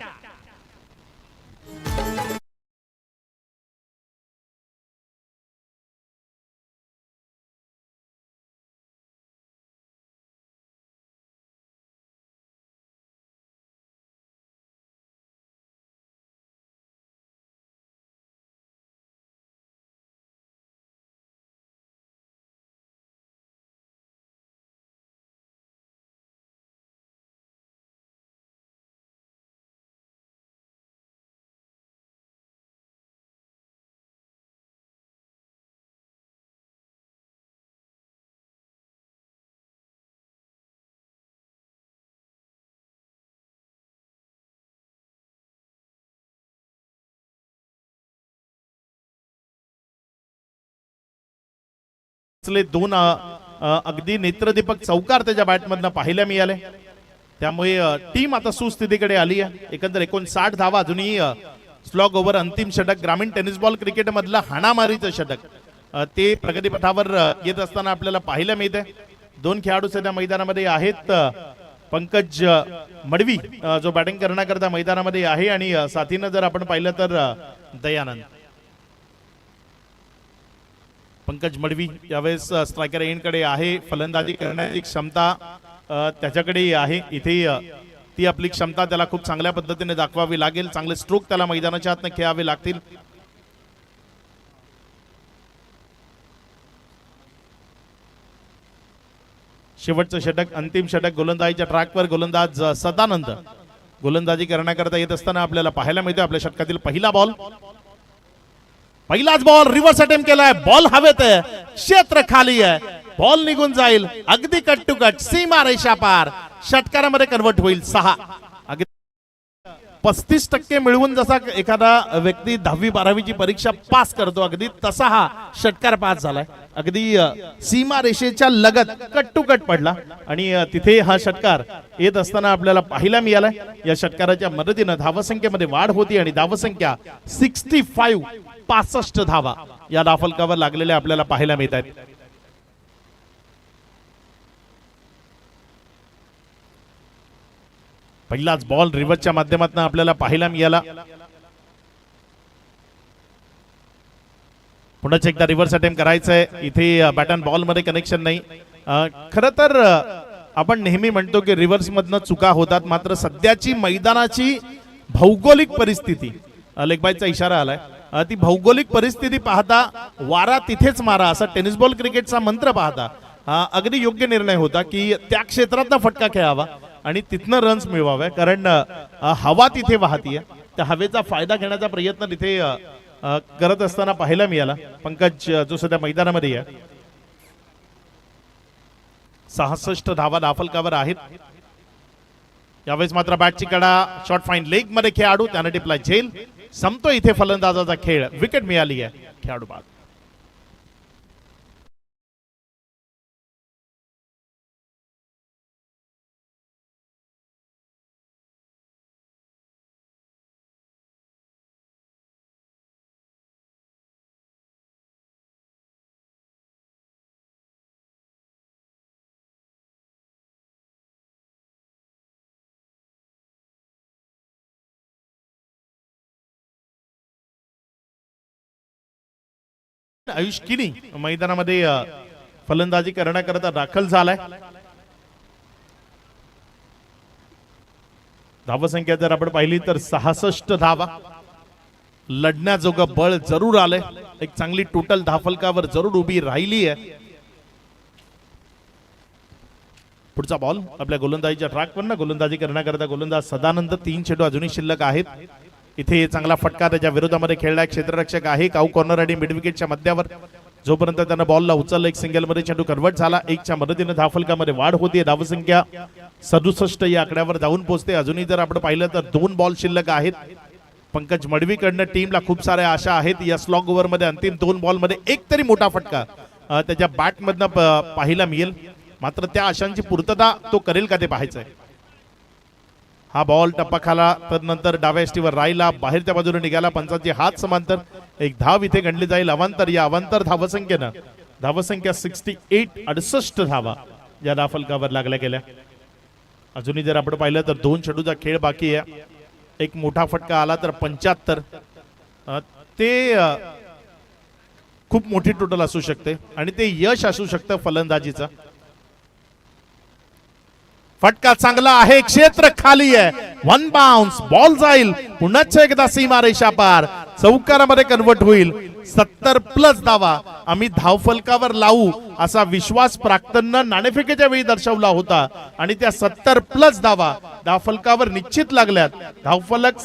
[SPEAKER 2] दोन अगदी नेत्रदीपक चौकार त्याच्या बॅटमधनं पाहायला मिळाले. त्यामुळे टीम आता सुस्थितीकडे आली आहे. एकंदर 59 धावा. अजूनही स्लॉग ओव्हर अंतिम षटक ग्रामीण टेनिस बॉल क्रिकेट मधलं हाणामारीचं षटक ते प्रगतीपथावर येत असताना आपल्याला पाहायला मिळते. 2 खेळाडू सध्या मैदानामध्ये आहेत. पंकज मडवी जो बॅटिंग करण्याकरता मैदानामध्ये आहे आणि साथीनं जर आपण पाहिलं तर दयानंद. पंकज मडवी यावेळेस स्ट्रायकर एंडकडे आहे. फलंदाजी करण्याची क्षमता त्याच्याकडे आहे. इथे ती आपली क्षमता त्याला खूप चांगल्या पद्धतीने दाखवावी लागेल. चांगले स्ट्रोक त्याला मैदानाच्या आतनं खेळावे लागतील. शेवटचं षटक अंतिम षटक. गोलंदाजीच्या ट्रॅकवर गोलंदाज सदानंद गोलंदाजी करण्याकरता येत असताना आपल्याला पाहायला मिळतो. आपल्या षटकातील पहिला बॉल पहिलाच बॉल रिव्हर्स अटेम्प्ट केलाय, बॉल हवेत आहे, क्षेत्र खाली आहे, बॉल निघून जाईल अगदी कट टू कट, सीमा रेषा पार, षटकारामध्ये कन्वर्ट होईल 6. 35% मिळवून जसा एखादा व्यक्ती 10वी-12वीची परीक्षा पास करतो अगदी तसा हा षटकार पास झालाय. अगदी सीमा रेषेच्या लगत कट टू कट पडला आणि तिथे हा षटकार येत असताना आपल्याला पाहायला मिळालाय. या षटकाराच्या मदतीनं धावसंख्येमध्ये वाढ होती आणि धावसंख्या 65 धावा या धावफलकावर लागलेल्या आपल्याला पाहायला मिळत आहेत. पहिलाच बॉल रिव्हर्सच्या माध्यमातून आपल्याला पाहायला मिळाला. पुन्हा एकदा रिव्हर्स अटेम्प्ट करायचंय. इथे बॅटन बॉल मध्ये कनेक्शन नाही. खरं तर आपण नेहमी म्हणतो की रिव्हर्स मधनं चुका होतात, मात्र सध्याची मैदानाची भौगोलिक परिस्थिती, लेगबायचा इशारा आलाय, ती भौगोलिक परिस्थिती पाहता वारा तिथेच मारा असा टेनिस बॉल क्रिकेटचा मंत्र पाहता अगदी योग्य निर्णय होता की त्या क्षेत्रातनं फटका खेळावा आणि तिथनं रन्स मिळवावे, कारण हवा तिथे वाहतीये. त्या हवेचा फायदा घेण्याचा प्रयत्न तिथे करत असताना पाहायला मिळाला. पंकज जो सध्या मैदानामध्ये आहे, 66 धावा धावफलकावर आहेत. यावेळेस मात्र बॅटची कडा शॉर्ट फाईन लेग मध्ये खेळाडू, त्याने टिपला झेल. संपतो इथे फलंदाजाचा खेळ. विकेट मिळाली आहे खेळाडू बाद. आयुष किनी मैदानामध्ये फलंदाजी करण्याकरता दाखल झालाय. धावसंख्या जर आपण पाहिली तर 66 धावा. लढण्याजोगं बळ जरूर आलंय. एक चांगली टोटल धावफलकावर जरूर उभी राहिली आहे. पुढचा बॉल आपल्या गोलंदाजीच्या ट्रॅकवर गोलंदाजी करण्याकरता गोलंदाज सदानंद. 3 चेंडू अजूनही शिल्लक आहेत. इथे चांगला फटका त्याच्या विरोधामध्ये खेळला क्षेत्ररक्षक आहे. काऊ कॉर्नर आणि मिड विकेटच्या मध्यावर जोपर्यंत त्यानं बॉलला उचललं, एक सिंगल मध्ये चेंडू कन्वर्ट झाला. 1च्या मदतीने धावफलकामध्ये वाढ होते. धावसंख्या 67 या आकड्यावर जाऊन पोहोचते. अजूनही जर आपण पाहिलं तर 2 बॉल शिल्लक आहेत. पंकज मडवीकडनं टीमला खूप साऱ्या आशा आहेत. या स्लॉग ओव्हर मध्ये अंतिम 2 बॉल मध्ये एक तरी मोठा फटका त्याच्या बॅट मधनं पाहायला मिळेल. मात्र त्या आशांची पूर्तता तो करेल का ते पाहायचंय. हा बॉल टप्पा खाला तर नंतर डाव्या एसटीवर राहिला, बाहेरच्या बाजूने निघाला. पंचांची हात समांतर एक धाव इथे गणली जाईल. अवांतर या अवांतर धावसंख्येनं धावसंख्या 68 धावा या धावफलकावर लागल्या गेल्या. अजूनही जर आपण पाहिलं तर 2 चेंडूचा खेळ बाकी आहे. एक मोठा फटका आला तर 75 ते खूप मोठी टोटल असू शकते आणि ते यश असू शकतं फलंदाजीचं. फटका चांगला आहे, क्षेत्र खाली आहे, 1 बाउन्स, बॉल जाईल पुन्हा एकदा सीमा रेषा पार, चौकारामध्ये कन्वर्ट होईल. 70+ धावा आम्ही धावफलकावर लावू असा विश्वास प्राक्तननं नाणेफेकीच्या वेळी दर्शवला होता आणि त्या 70+ धावा धावफलकावर निश्चित लागल्यात. धावफलक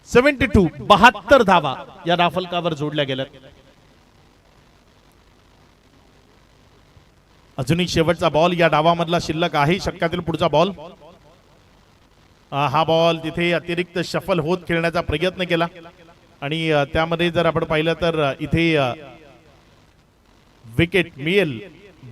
[SPEAKER 2] 72 धावा या धावफलकावर जोडल्या गेल्यात. अजूनही शेवटचा बॉल या डावामधला शिल्लक आहे. षटकातील पुढचा बॉल. हा बॉल तिथे अतिरिक्त शफल होत खेळण्याचा प्रयत्न केला आणि त्यामध्ये जर आपण पाहिलं तर इथे विकेट मिळेल.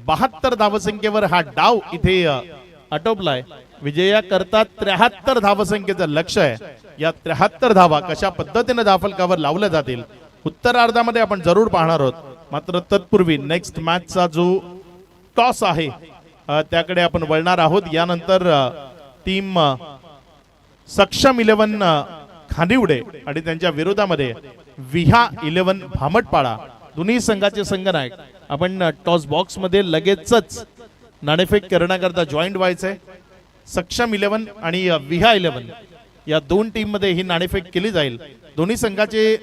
[SPEAKER 2] 72 धावसंख्येवर हा डाव इथे आटोपलाय. विजया करता 73 धावसंख्येचं लक्ष आहे. या 73 धावा कशा पद्धतीने धावफलकावर लावल्या जातील उत्तरार्धामध्ये आपण जरूर पाहणार आहोत. मात्र तत्पूर्वी नेक्स्ट मॅचचा जो टॉस आहे त्याकडे आपण वळणार आहोत. यानंतर टीम सक्षम 11 खानिवडे आणि त्यांच्या विरोधामध्ये विहा 11 भामटपाडा दोन्ही संघाचे संघनायक आपण टॉस बॉक्स मध्ये लगेचच नाणेफेक करण्याकरता जॉईंट व्हायचंय. सक्षम 11 आणि विहा 11 या 2 टीम मध्ये ही नाणेफेक केली जाईल. दोन्ही संघाचे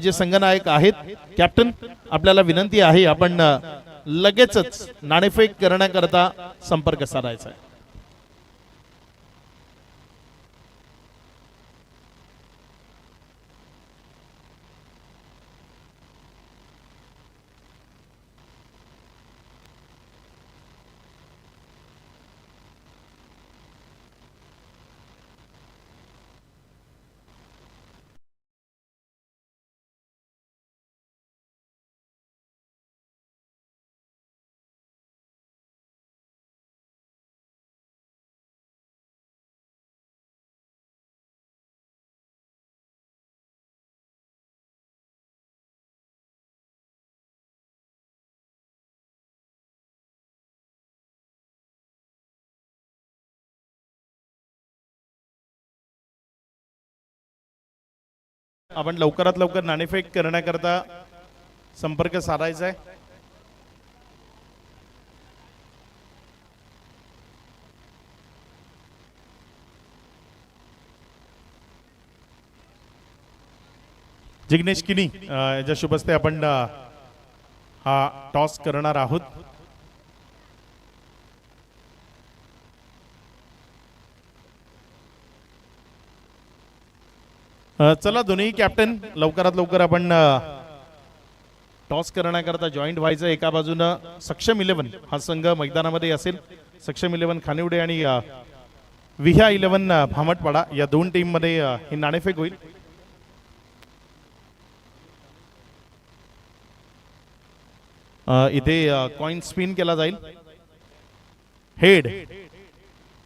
[SPEAKER 2] जे संघनायक आहेत, कॅप्टन आपल्याला विनंती आहे आपण लगेचच नाणेफेक करण्याकरता संपर्क साधायचा आहे. आपण लवकरात लवकर नाणेफेक करण्याकरता संपर्क साधायचा आहे. जिग्नेश किनी याच्या शुभ हस्ते आपण हा टॉस करणार आहोत. चला दोन्ही कॅप्टन लवकरात लवकर आपण टॉस करण्याकरता जॉईंट व्हायचं. एका बाजूनं सक्षम 11 हा संघ मैदानामध्ये असेल. सक्षम 11 खानिवडे आणि विह्या 11 भामटपाडा या दोन टीम मध्ये ही नाणेफेक होईल. इथे कॉइन स्पिन केला जाईल. हेड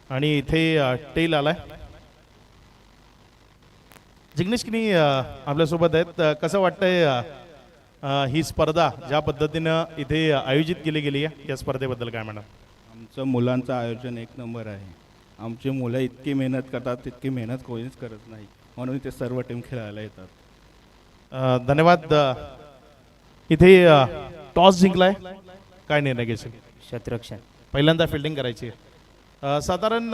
[SPEAKER 2] आणि इथे टेल आलाय. जिग्नेश किनी आपल्यासोबत आहेत. कसं वाटतंय ही स्पर्धा ज्या पद्धतीनं इथे आयोजित केली गेली आहे या स्पर्धेबद्दल काय म्हणा?
[SPEAKER 4] आमचं मुलांचं आयोजन एक नंबर आहे. आमची मुलं इतकी मेहनत करतात तितकी मेहनत कोणीच करत नाही, म्हणून ते सर्व टीम खेळायला येतात.
[SPEAKER 2] धन्यवाद. इथे टॉस जिंकलाय, काय निर्णय घेशील?
[SPEAKER 5] क्षेत्ररक्षण.
[SPEAKER 2] पहिल्यांदा फिल्डिंग करायची आहे. साधारण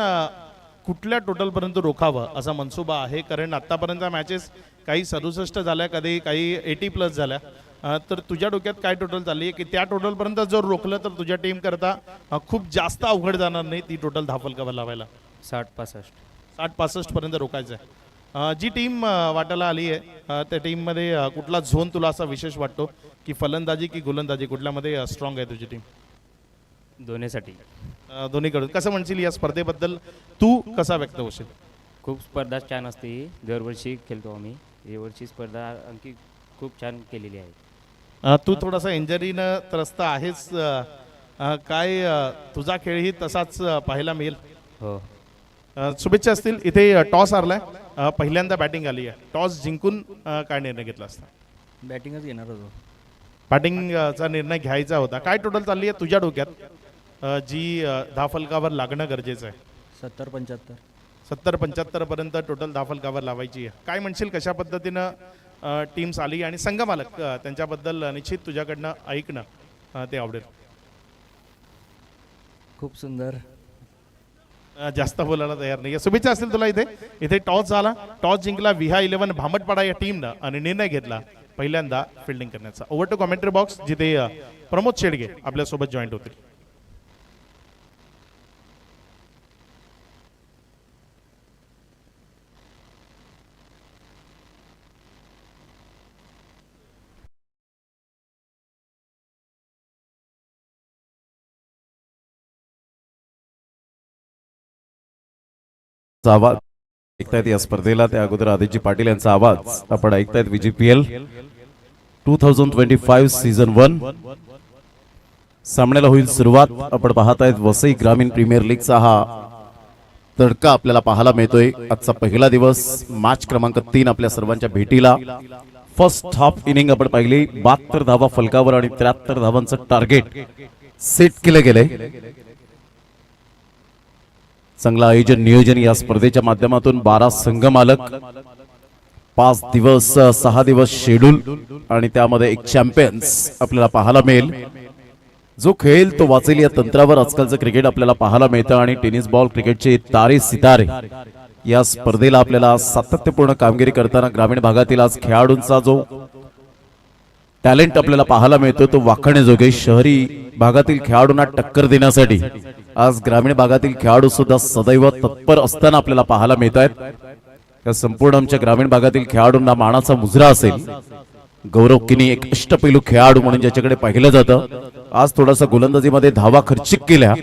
[SPEAKER 2] कुठल्या टोटल पर्यंत रोखावं असा मनसुबा आहे? कारण आतापर्यंत मॅचेस काही 67 झाल्या, कधी काही 80+ झाल्या. तर तुझ्या डोक्यात काय टोटल चालली आहे की त्या टोटल पर्यंत जर रोखलं तर तुझ्या टीम करता खूप जास्त अवघड जाणार नाही ती टोटल धावफलकावर लावायला?
[SPEAKER 5] 60-65
[SPEAKER 2] पर्यंत रोखायचं आहे. जी टीम वाटायला आली आहे त्या टीममध्ये कुठला झोन तुला असा विशेष वाटतो की फलंदाजी की गोलंदाजी कुठल्यामध्ये स्ट्रॉंग आहे तुझी टीम?
[SPEAKER 5] दोन्हीसाठी.
[SPEAKER 2] दोन्हीकडून. कसं म्हणशील या स्पर्धेबद्दल, तू कसा व्यक्त होशील?
[SPEAKER 5] खूप स्पर्धा छान असते. दरवर्षी खेळतो आम्ही. यावर्षी स्पर्धा आणखी खूप छान केलेली आहे.
[SPEAKER 2] तू थोडासा इंजरीनं त्रस्त आहेस. काय तुझा खेळही तसाच पाहायला मिळेल?
[SPEAKER 5] हो.
[SPEAKER 2] शुभेच्छा असतील. इथे टॉस हारलाय, पहिल्यांदा बॅटिंग आली आहे. टॉस जिंकून काय निर्णय घेतला असता?
[SPEAKER 5] बॅटिंगच घेणार होतो.
[SPEAKER 2] बॅटिंगचा निर्णय घ्यायचा होता. काय टोटल चालली आहे तुझ्या डोक्यात जी धावफलकावर लागणं गरजेचं आहे?
[SPEAKER 5] 70-75.
[SPEAKER 2] 70-75 पर्यंत टोटल धावफलकावर लावायची आहे. काय म्हणशील कशा पद्धतीनं टीम्स आली आणि संघ मालक त्यांच्याबद्दल निश्चित तुझ्याकडनं ऐकणं ते आवडेल.
[SPEAKER 5] खूप सुंदर.
[SPEAKER 2] जास्त बोलायला तयार नाही. शुभेच्छा असतील तुला. इथे टॉस झाला, टॉस जिंकला विहा 11 भामटपाडा या टीमनं आणि निर्णय घेतला पहिल्यांदा फिल्डिंग करण्याचा. ओव्हर टू कॉमेंट्री बॉक्स जिथे प्रमोद शेडगे आपल्यासोबत जॉईंट होतील.
[SPEAKER 6] आवाज ऐकतायत या स्पर्धेला, त्या अगोदर आदित्य पाटील यांचा आवाज आपण ऐकतायत. VGPL 2025 सीझन 1 सामन्याला होईल सुरुवात. आपण पाहतायत वसई ग्रामीण प्रीमियर लीगचा हा तडका आपल्याला पाहायला मिळतोय. आजचा पहिला दिवस, मॅच क्रमांक 3 आपल्या सर्वांच्या भेटीला. फर्स्ट हाफ इनिंग आपण पाहिली. 72 धावा फलकावर आणि 73 धावांचं टार्गेट सेट केले गेले. चांगलं आयोजन नियोजन या स्पर्धेच्या माध्यमातून. 12 संघ मालक, 5 दिवस 6 दिवस शेड्यूल आणि त्यामध्ये एक चॅम्पियन्स आपल्याला पाहायला मिळेल. जो खेळेल तो वाचेल या तंत्रावर आजकालचं क्रिकेट आपल्याला पाहायला मिळतं. आणि टेनिस बॉल क्रिकेटचे तारे सितारे या स्पर्धेला आपल्याला सातत्यपूर्ण कामगिरी करताना ग्रामीण भागातील आज खेळाडूंचा जो टॅलेंट आपल्याला पाहायला मिळतो तो वाखाणण्याजोगे. शहरी भागातील खेळाडूंना टक्कर देण्यासाठी आज ग्रामीण भागातील खेळाडू सुद्धा सदैव तत्पर असताना आपल्याला पाहायला मिळत आहेत. या संपूर्ण आमच्या ग्रामीण भागातील खेळाडूंना मानाचा मुजरा असेल. गौरव किनी एक अष्टपैलू खेळाडू म्हणून ज्याच्याकडे पाहिलं जातं. आज थोडासा गोलंदाजीमध्ये धावा खर्चिक केल्या,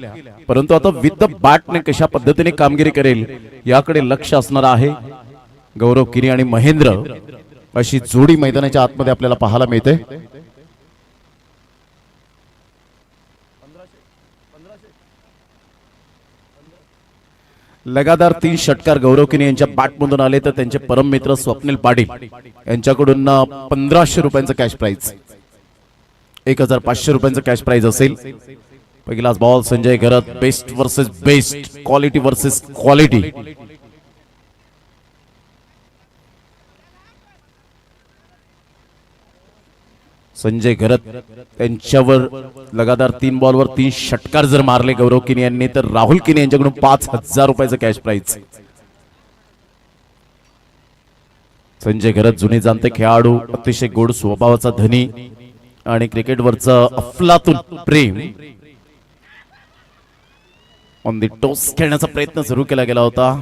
[SPEAKER 6] परंतु आता विथ द बॅटने कशा पद्धतीने कामगिरी करेल याकडे लक्ष असणार आहे. गौरव किनी आणि महेंद्र अशी जोडी मैदानाच्या आतमध्ये आपल्याला पाहायला मिळते. लगातार 3 षटकार गौरव किनी यांच्या बॅटमधून आले तर त्यांचे परम मित्र स्वप्नील पाटील यांच्याकडून 1500 रुपयांचं कॅश प्राइज, 1500 रुपयांचं कॅश प्राइज असेल. पहिलाच ball Sanjay Gharat. Best versus best, quality versus quality. Sanjay Gharat त्यांच्यावर लगातार 3 बॉलवर 3 षटकार जर मारले गौरव किनी यांनी तर राहुल किनी यांच्याकडून 5,000 रुपयाचं कॅश प्राइज. संजय घरत जुने जाणते खेळाडू, अतिशय गोड स्वभावाचा धनी आणि क्रिकेटवरचं अफलातून प्रेम. ऑन दी टॉस खेळण्याचा प्रयत्न सुरू केला गेला होता.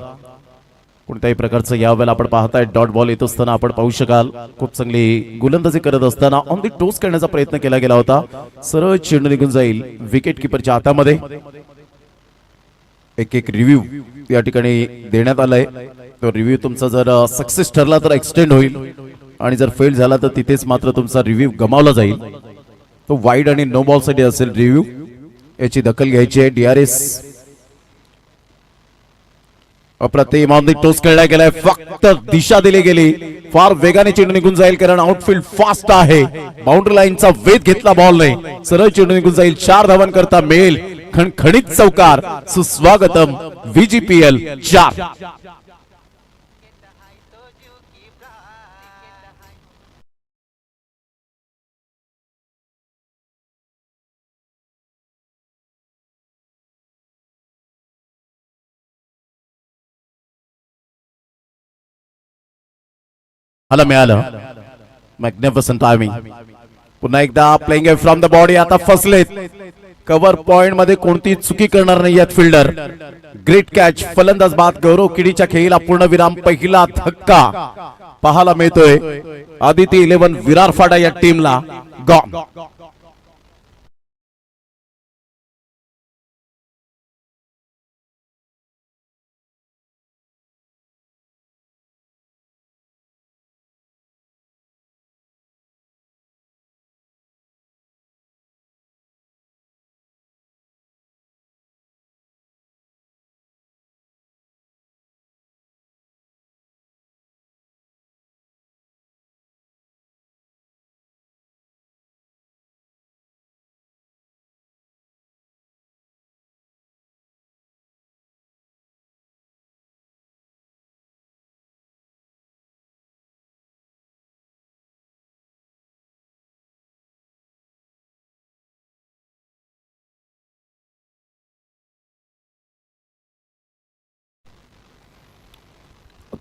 [SPEAKER 6] कोणत्याही प्रकारचं यावेळेला आपण पाहताय डॉट बॉल येत असताना आपण पाहू शकाल खूप चांगली गोलंदाजी करत असताना ऑन दी टॉस खेळण्याचा प्रयत्न केला गेला होता. सरळ चेंडू निघून जाईल विकेट किपरच्या हातामध्ये. एक रिव्ह्यू या ठिकाणी देण्यात आलाय. तो रिव्ह्यू तुमचा जर सक्सेस ठरला तर एक्सटेंड होईल आणि जर फेल झाला तर तिथेच मात्र तुमचा रिव्ह्यू गमावला जाईल. तो वाईड आणि नो बॉल साठी असेल रिव्ह्यू. याची दखल घ्यायची आहे. DRS अप्रतिम ऑन दी टॉस खेळला गेलाय. फक्त दिशा दिली गेली. फार वेगाने चेंडू निघून जाईल कारण आउटफील्ड फास्ट आहे. बाउंड्री लाईनचा वेध घेतला बॉल नाही. सरळ चेंडू निघून जाईल. 4 धावांकरता मिळेल खणखणीत चौकार. सुस्वागतम VGPL 4. आला मिळालं. Magnificent timing. पुन्हा एकदा प्लेइंग फ्रॉम द बॉडी. आता फसलेत. कव्हर पॉइंट मध्ये कोणती चुकी करणार नाही आहेत फिल्डर. Great catch. फलंदाज बाद. गौरव किडीच्या खेळीला पूर्णविराम. पहिला धक्का पाहायला मिळतोय. आदिती 11 विरार फाटा या टीमला गॉन.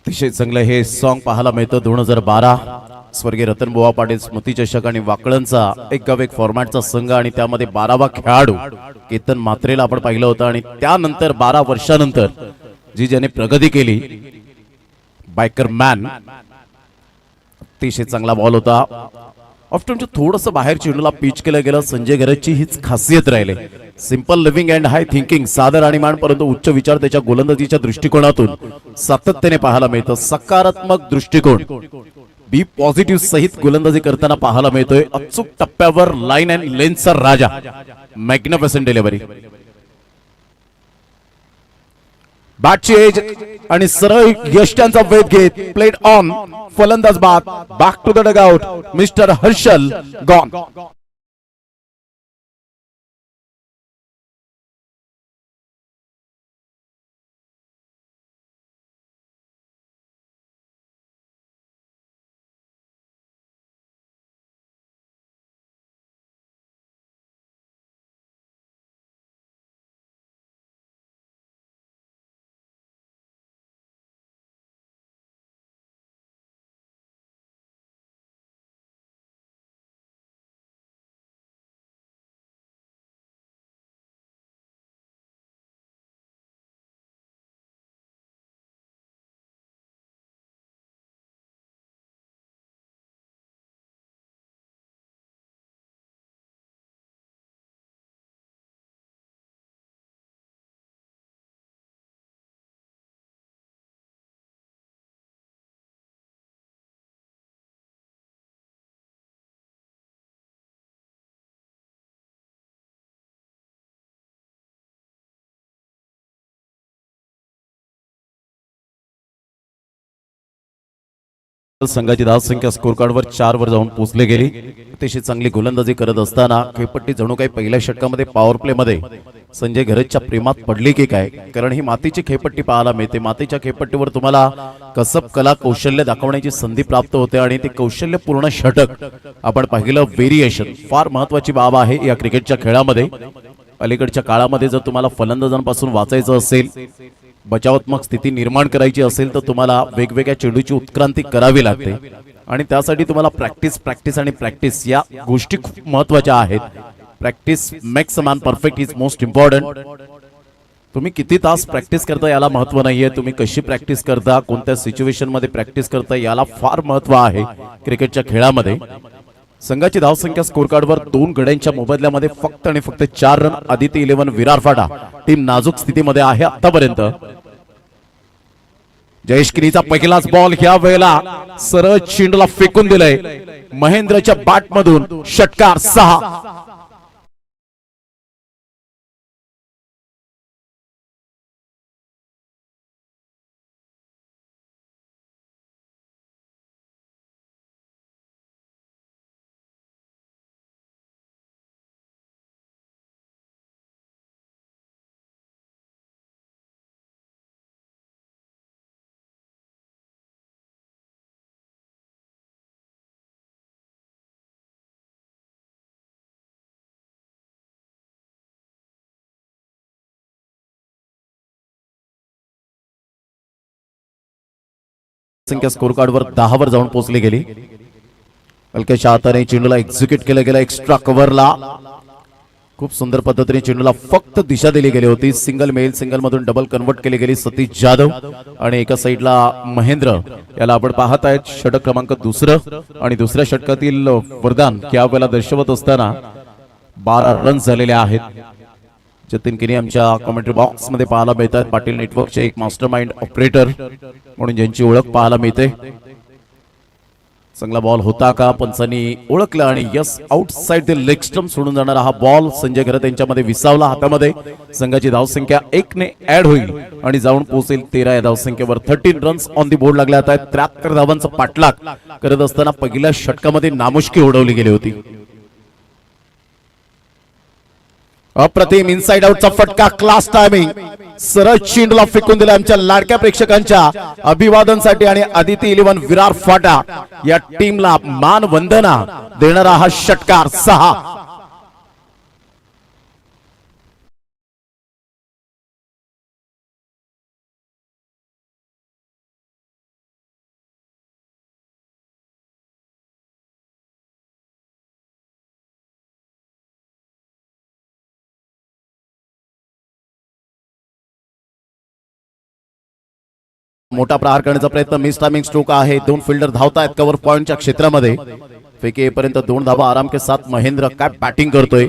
[SPEAKER 6] अतिशय चांगलं हे सॉन्ग पाहायला मिळतं. 2012 स्वर्गीय रतनबुवा पाटील स्मृती चषक आणि वाकळणचा एक गाव एक फॉर्मॅटचा संघ आणि त्यामध्ये 12वा खेळाडू केतन म्हात्रेला आपण पाहिलं होतं. आणि त्यानंतर 12 वर्षानंतर जी ज्याने प्रगती केली बायकर मॅन. अतिशय चांगला बॉल होता. ऑफ्टनच्या थोडंसं बाहेर चेंडूला पिच केलं गेलं. संजय घरतची हीच खासियत राहिली. Simple living and high thinking. सादर आणि मान परंतु उच्च विचार त्याच्या गोलंदाजीच्या दृष्टिकोनातून सातत्याने पाहायला मिळतं. सकारात्मक दृष्टिकोन बी पॉझिटिव्ह सहित गोलंदाजी करताना पाहायला मिळतोय. अचूक टप्प्यावर लाईन अँड लेन्थचा राजा. Magnificent delivery. बॅटची एज आणि सरळ यष्ट्यांचा वेध घेत प्लेड ऑन. फलंदाज बाद. Back to the dugout. Mister Harshal gone. संघाची धावसंख्या स्कोर कार्डवर 4 वर जाऊन पोहोचली गेली. अतिशय चांगली गोलंदाजी करत असताना खेळपट्टी जणू काही पहिल्या षटकामध्ये पॉवर प्ले मध्ये संजय घरतच्या प्रेमात पडली की काय, कारण ही मातीची खेळपट्टी पाहायला मिळते. मातीच्या खेळपट्टीवर तुम्हाला कसब कला कौशल्य दाखवण्याची संधी प्राप्त होते आणि ते कौशल्यपूर्ण षटक आपण पाहिलं. व्हेरिएशन फार महत्वाची बाब आहे या क्रिकेटच्या खेळामध्ये. अलीकडच्या काळामध्ये जर तुम्हाला फलंदाजांपासून वाचायचं असेल, बचावात्मक स्थिती निर्माण करायची असेल, तर तुम्हाला वेगवेगळ्या चेंडूची उत्क्रांती करावी लागते आणि त्यासाठी तुम्हाला प्रॅक्टिस प्रॅक्टिस आणि प्रॅक्टिस या गोष्टी खूप महत्वाच्या आहेत. Practice makes a man perfect is most important. तुम्ही किती तास प्रॅक्टिस करता याला महत्व नाहीये, तुम्ही कशी प्रॅक्टिस करता, कोणत्या सिच्युएशन मध्ये प्रॅक्टिस करता याला फार महत्व आहे क्रिकेटच्या खेळामध्ये. संघाची धावसंख्या स्कोर कार्डवर 2 गड्यांच्या मोबदल्यामध्ये फक्त आणि फक्त 4 रन. आदिती 11 विरार फाटा टीम नाजूक स्थितीमध्ये आहे आतापर्यंत. जयेशकिनीचा पहिलाच बॉल ह्या वेळेला सरळ चेंडूला फेकून दिलंय. महेंद्रच्या बॅट मधून षटकार 6. संख्या स्कोर कार्डवर 10 वर जाऊन पोहोचली गेली. हलक्याच्या हाताने चेंडूला एक्झिक्यूट केलं गेलं. एक्स्ट्रा कव्हरला खूप सुंदर पद्धतीने चेंडूला फक्त दिशा दिली गेली होती. सिंगल मेल सिंगल मधून डबल कन्वर्ट केली गेली सतीश जाधव आणि एका साईडला महेंद्र याला आपण पाहत आहेत. षटक क्रमांक 2 आणि दुसऱ्या षटकातील वरदान या वेळेला दर्शवत असताना 12 रन्स झालेले आहेत. जतीन किनी आमच्या कमेंट्री बॉक्स मध्ये पाहायला मिळतात. पाटील नेटवर्कचे एक मास्टर माइंड ऑपरेटर म्हणून ज्यांची ओळख पाहायला मिळते. चांगला बॉल होता का पंचांनी ओळखलं आणि yes outside the leg stump सोडून जाणारा हा बॉल संजय घरत यांच्यामध्ये विसावला हातामध्ये. संघाची धावसंख्या 1 ने ऍड होईल आणि जाऊन पोहोचेल 13 या धावसंख्येवर. 13 रन्स ऑन दी बोर्ड लागले आहेत. 73 धावांचा पाठलाग करत असताना पहिल्या षटकामध्ये नामुष्की उडवली गेली होती. अप्रतिम इनसाइड आउटचा फटका, क्लास टायमिंग. सरळ चेंडूला फेकून दिला आमच्या लाडक्या प्रेक्षकांच्या अभिवादनसाठी आणि आदिती 11 विरार फाटा या टीमला मानवंदना देणारा हा षटकार 6. मोठा प्रहार करण्याचा प्रयत्न, मिस टायमिंग स्ट्रोक आहे. 2 फिल्डर धावतायत कव्हर पॉइंटच्या क्षेत्रामध्ये. फेके येईपर्यंत 2 धावा आराम के साथ. महेंद्र काय बॅटिंग करतोय,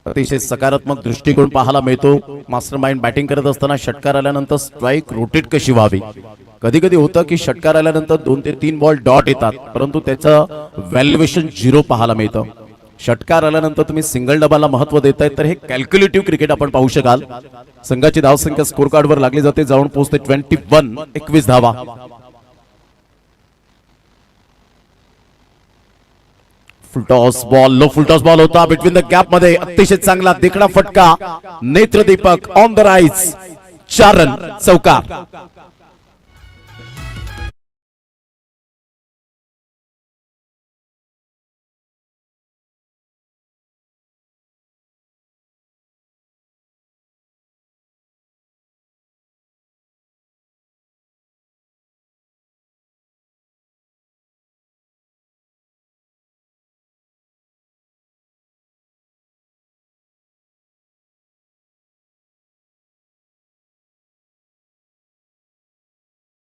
[SPEAKER 6] अतिशय सकारात्मक दृष्टिकोन पाहायला मिळतो. मास्टर माइंड बॅटिंग करत असताना षटकार आल्यानंतर स्ट्राईक रोटेट कशी व्हावी. कधी कधी होतं की षटकार आल्यानंतर 2 ते 3 बॉल डॉट येतात, परंतु त्याचं व्हॅल्युएशन 0 पाहायला मिळतं. षटकार आल्यानंतर तुम्ही सिंगल डबाला महत्व देताय, तर हे कॅल्क्युलेटिव्ह क्रिकेट आपण पाहू शकाल. संघाची धावसंख्या स्कोर कार्डवर लागली जाते. जाऊन पोहोचते 21 धावा. Full toss ball, low full toss ball होता बिटवीन द गॅप मध्ये. अतिशय चांगला देखणा फटका. नेत्रदीपक ऑन द राईज. 4 रन चौकार.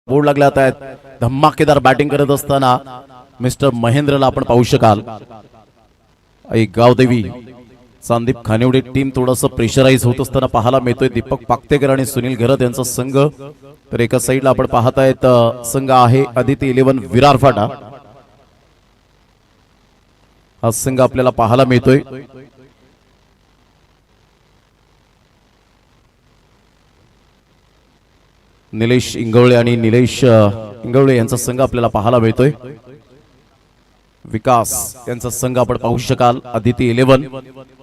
[SPEAKER 6] बोर्ड लागले आहेत. धमाकेदार बॅटिंग करत असताना मिस्टर महेंद्रला आपण पाहू शकाल. गावदेवी संदीप खानिवडे टीम थोडंसं प्रेशराइज होत असताना पाहायला मिळतोय. दीपक पाक्तेकर आणि सुनील घरत यांचा संघ. तर एका साईडला आपण पाहत आहेत संघ आहे आदिती 11 विरार फाटा. हा संघ आपल्याला पाहायला मिळतोय. निलेश इंगवळे आणि निलेश इंगवळे यांचा संघ आपल्याला पाहायला मिळतोय. विकास यांचा संघ आपण पाहू शकाल. आदिती 11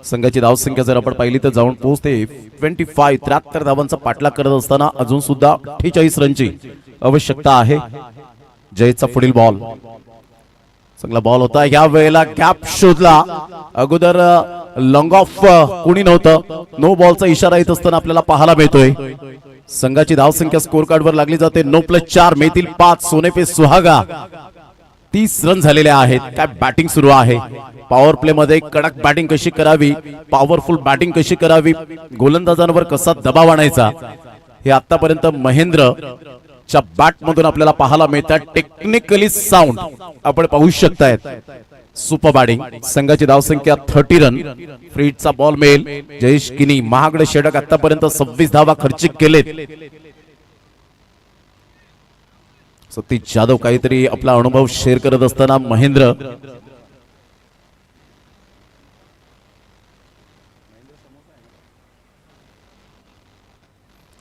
[SPEAKER 6] संघाची धावसंख्या जर आपण पाहिली तर जाऊन पोहोचते 23 धावांचा पाठलाग करत असताना अजून सुद्धा 48 रनची आवश्यकता आहे. जयचा पुढील बॉल, चांगला बॉल होता. या वेळेला गॅप शोधला. अगोदर लॉंग ऑफ कोणी नव्हतं, नो बॉलचा इशारा येत असताना आपल्याला पाहायला मिळतोय. संघाची धावसंख्या स्कोर कार्ड वर लागली जाते 9+4 मेतील 5. सोने पे सुहागा 30 रन झालेले आहेत. काय बॅटिंग सुरू आहे. पॉवर प्ले मध्ये कडक बॅटिंग कशी करावी, पॉवरफुल बॅटिंग कशी करावी, गोलंदाजांवर कसा दबाव आणायचा, हे आतापर्यंत महेंद्र च्या बॅट मधून आपल्याला पाहायला मिळतात. टेक्निकली साऊंड आपण पाहू शकतायत. Super batting. संघाची धावसंख्या 30 रन. फ्रीडचा बॉल मिळेल. जयेश किनी महागडे षटक आतापर्यंत 26 धावा खर्चिक केलेत. सतीश जाधव काहीतरी आपला अनुभव शेअर करत असताना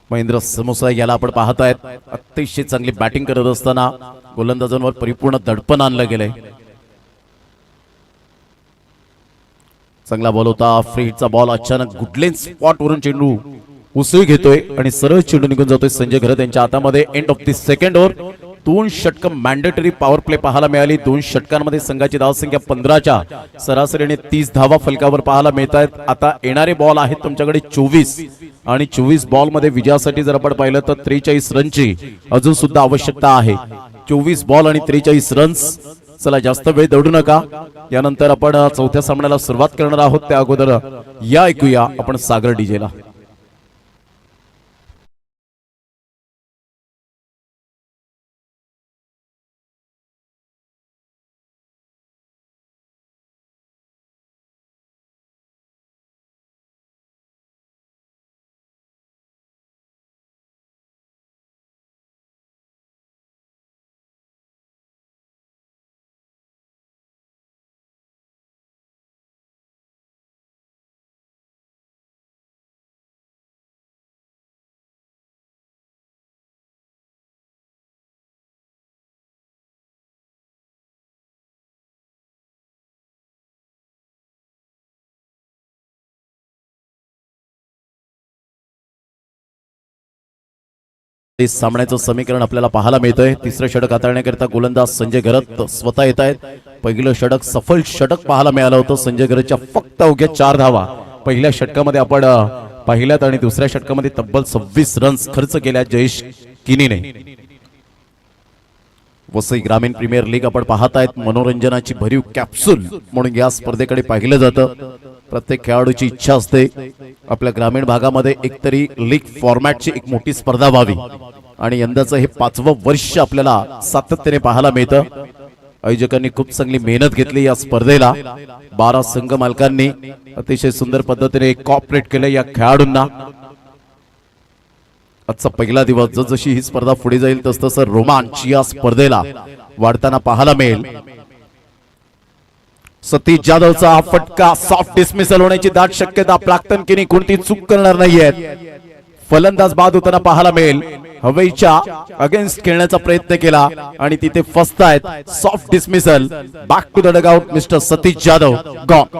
[SPEAKER 6] महेंद्र समोसा याला आपण पाहत आहेत. अतिशय चांगली बॅटिंग करत असताना गोलंदाजांवर परिपूर्ण दडपण आणलं गेलंय. चांगला बॉल होता. फ्रीडचा बॉल अचानक गुडलेन स्पॉट वरून चेंडू उसळी घेतोय आणि सरळ चेंडू निघून जातोय संजय घरत यांच्या हातामध्ये. End of the second over. 2 षटक मॅन्डेटरी पॉवर प्ले पाहायला मिळाली. 2 षटकांमध्ये संघाची धावसंख्या 15च्या सरासरीने 30 धावा फलकावर पाहायला मिळत आहेत. आता येणारे बॉल आहेत तुमच्याकडे 24 आणि 24 बॉल मध्ये विजयासाठी जर आपण पाहिलं तर 43 रनची अजून सुद्धा आवश्यकता आहे. 24 बॉल आणि 43 रन्स. चला जास्त वेळ दौडू नका. यानंतर आपण चौथ्या सामन्याला सुरुवात करणार आहोत. त्या अगोदर या ऐकूया आपण सागर डीजेला. सामन्याचं समीकरण आपल्याला पाहायला मिळतंय. तिसरं षटक हाताळण्याकरिता गोलंदाज संजय घरत स्वतः येत आहेत. पहिलं षटक सफल षटक पाहायला मिळालं होतं संजय घरतच्या. फक्त अवघ्या 4 धावा पहिल्या षटकामध्ये आपण पाहिल्यात आणि दुसऱ्या षटकामध्ये तब्बल 26 रन्स खर्च केल्या जयेश किनीने. वसई ग्रामीण प्रीमियर लीग आपण पाहतायत. मनोरंजनाची भरीव कॅप्सूल म्हणून या स्पर्धेकडे पाहिलं जातं. प्रत्येक खेळाडूची इच्छा असते आपल्या ग्रामीण भागामध्ये एकतरी लीग फॉर्मॅटची एक मोठी स्पर्धा व्हावी आणि यंदाचं हे 5वं वर्ष आपल्याला सातत्याने पाहायला मिळतं. आयोजकांनी खूप चांगली मेहनत घेतली या स्पर्धेला. 12 संघ मालकांनी अतिशय सुंदर पद्धतीने कॉपरेट केले या खेळाडूंना. आजचा पहिला दिवस. जसजशी ही स्पर्धा पुढे जाईल तसतसं रोमांच या स्पर्धेला वाढताना पाहायला मिळेल. सतीश जाधवचा हा फटका सॉफ्ट डिसमिसल होण्याची दाट शक्यता. प्राक्तन किनी कोणती चूक करणार नाहीयेत. फलंदाज बाद होताना पाहायला मिळेल. हवेच्या अगेन्स्ट खेळण्याचा प्रयत्न केला आणि तिथे फसतायत. Soft dismissal. Back to the dugout mister Satish Jadhav. Gone.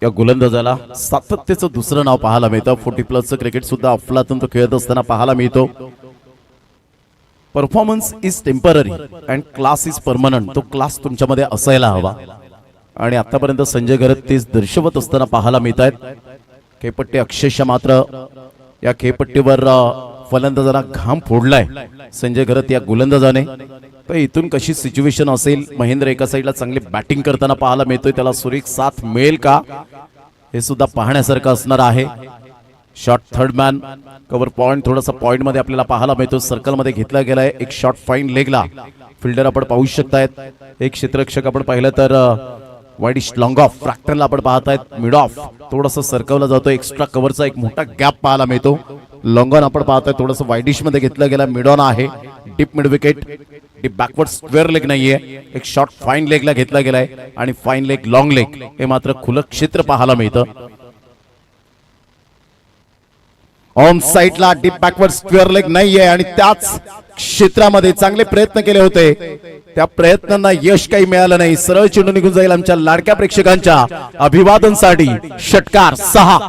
[SPEAKER 6] या गोलंदाजाला सातत्याचं दुसरं नाव पाहायला मिळतं. 40+ क्रिकेट सुद्धा अफलातून तो खेळत असताना पाहायला मिळतो. Performance is temporary and class is permanent. तो क्लास तुमच्यामध्ये असायला हवा आणि आतापर्यंत संजय घरत तेच दर्शवत असताना पाहायला मिळत आहेत. खेळपट्टी अक्षरशः मात्र या खेळपट्टीवर फलंदाजांना घाम फोडलाय संजय घरत या गोलंदाजाने. तर इथून कशी सिच्युएशन असेल. महेंद्र एका साईडला चांगली बॅटिंग करताना पाहायला मिळतोय. त्याला सुरेख साथ मिळेल का हे सुद्धा पाहण्यासारखं असणार आहे. Shot third man cover point थोडासा पॉइंट मध्ये आपल्याला पाहायला मिळतो. सर्कल मध्ये घेतला गेलाय. एक शॉट फाईन लेगला फिल्डर आपण पाहू शकतायत. एक क्षेत्ररक्षक आपण पाहिलं तर वाईडिश लॉंग ऑफ फ्रॅक्टरला आपण पाहतायत. मिड ऑफ थोडासा सरकवला जातो. एक्स्ट्रा कव्हरचा एक मोठा गॅप पाहायला मिळतो. लॉंग ऑन आपण पाहताय थोडंसं वाईडिश मध्ये घेतला गेला. मिड ऑन आहे. Deep mid wicket. Deep backward square leg नाहीये. एक शॉट फाईन लेगला घेतला गेलाय आणि फाईन लेग लॉंग लेग हे मात्र खुलं क्षेत्र पाहायला मिळतं. ऑन साइडला डीप बॅकवर्ड स्क्वेअर लेग नाहीये आणि त्याच क्षेत्रामध्ये चांगले प्रयत्न केले होते. त्या प्रयत्नांना यश काही मिळालं नाही. सरळ चेंडू निघून जाईल आमच्या लाडक्या प्रेक्षकांच्या अभिवादनसाठी. षटकार 6.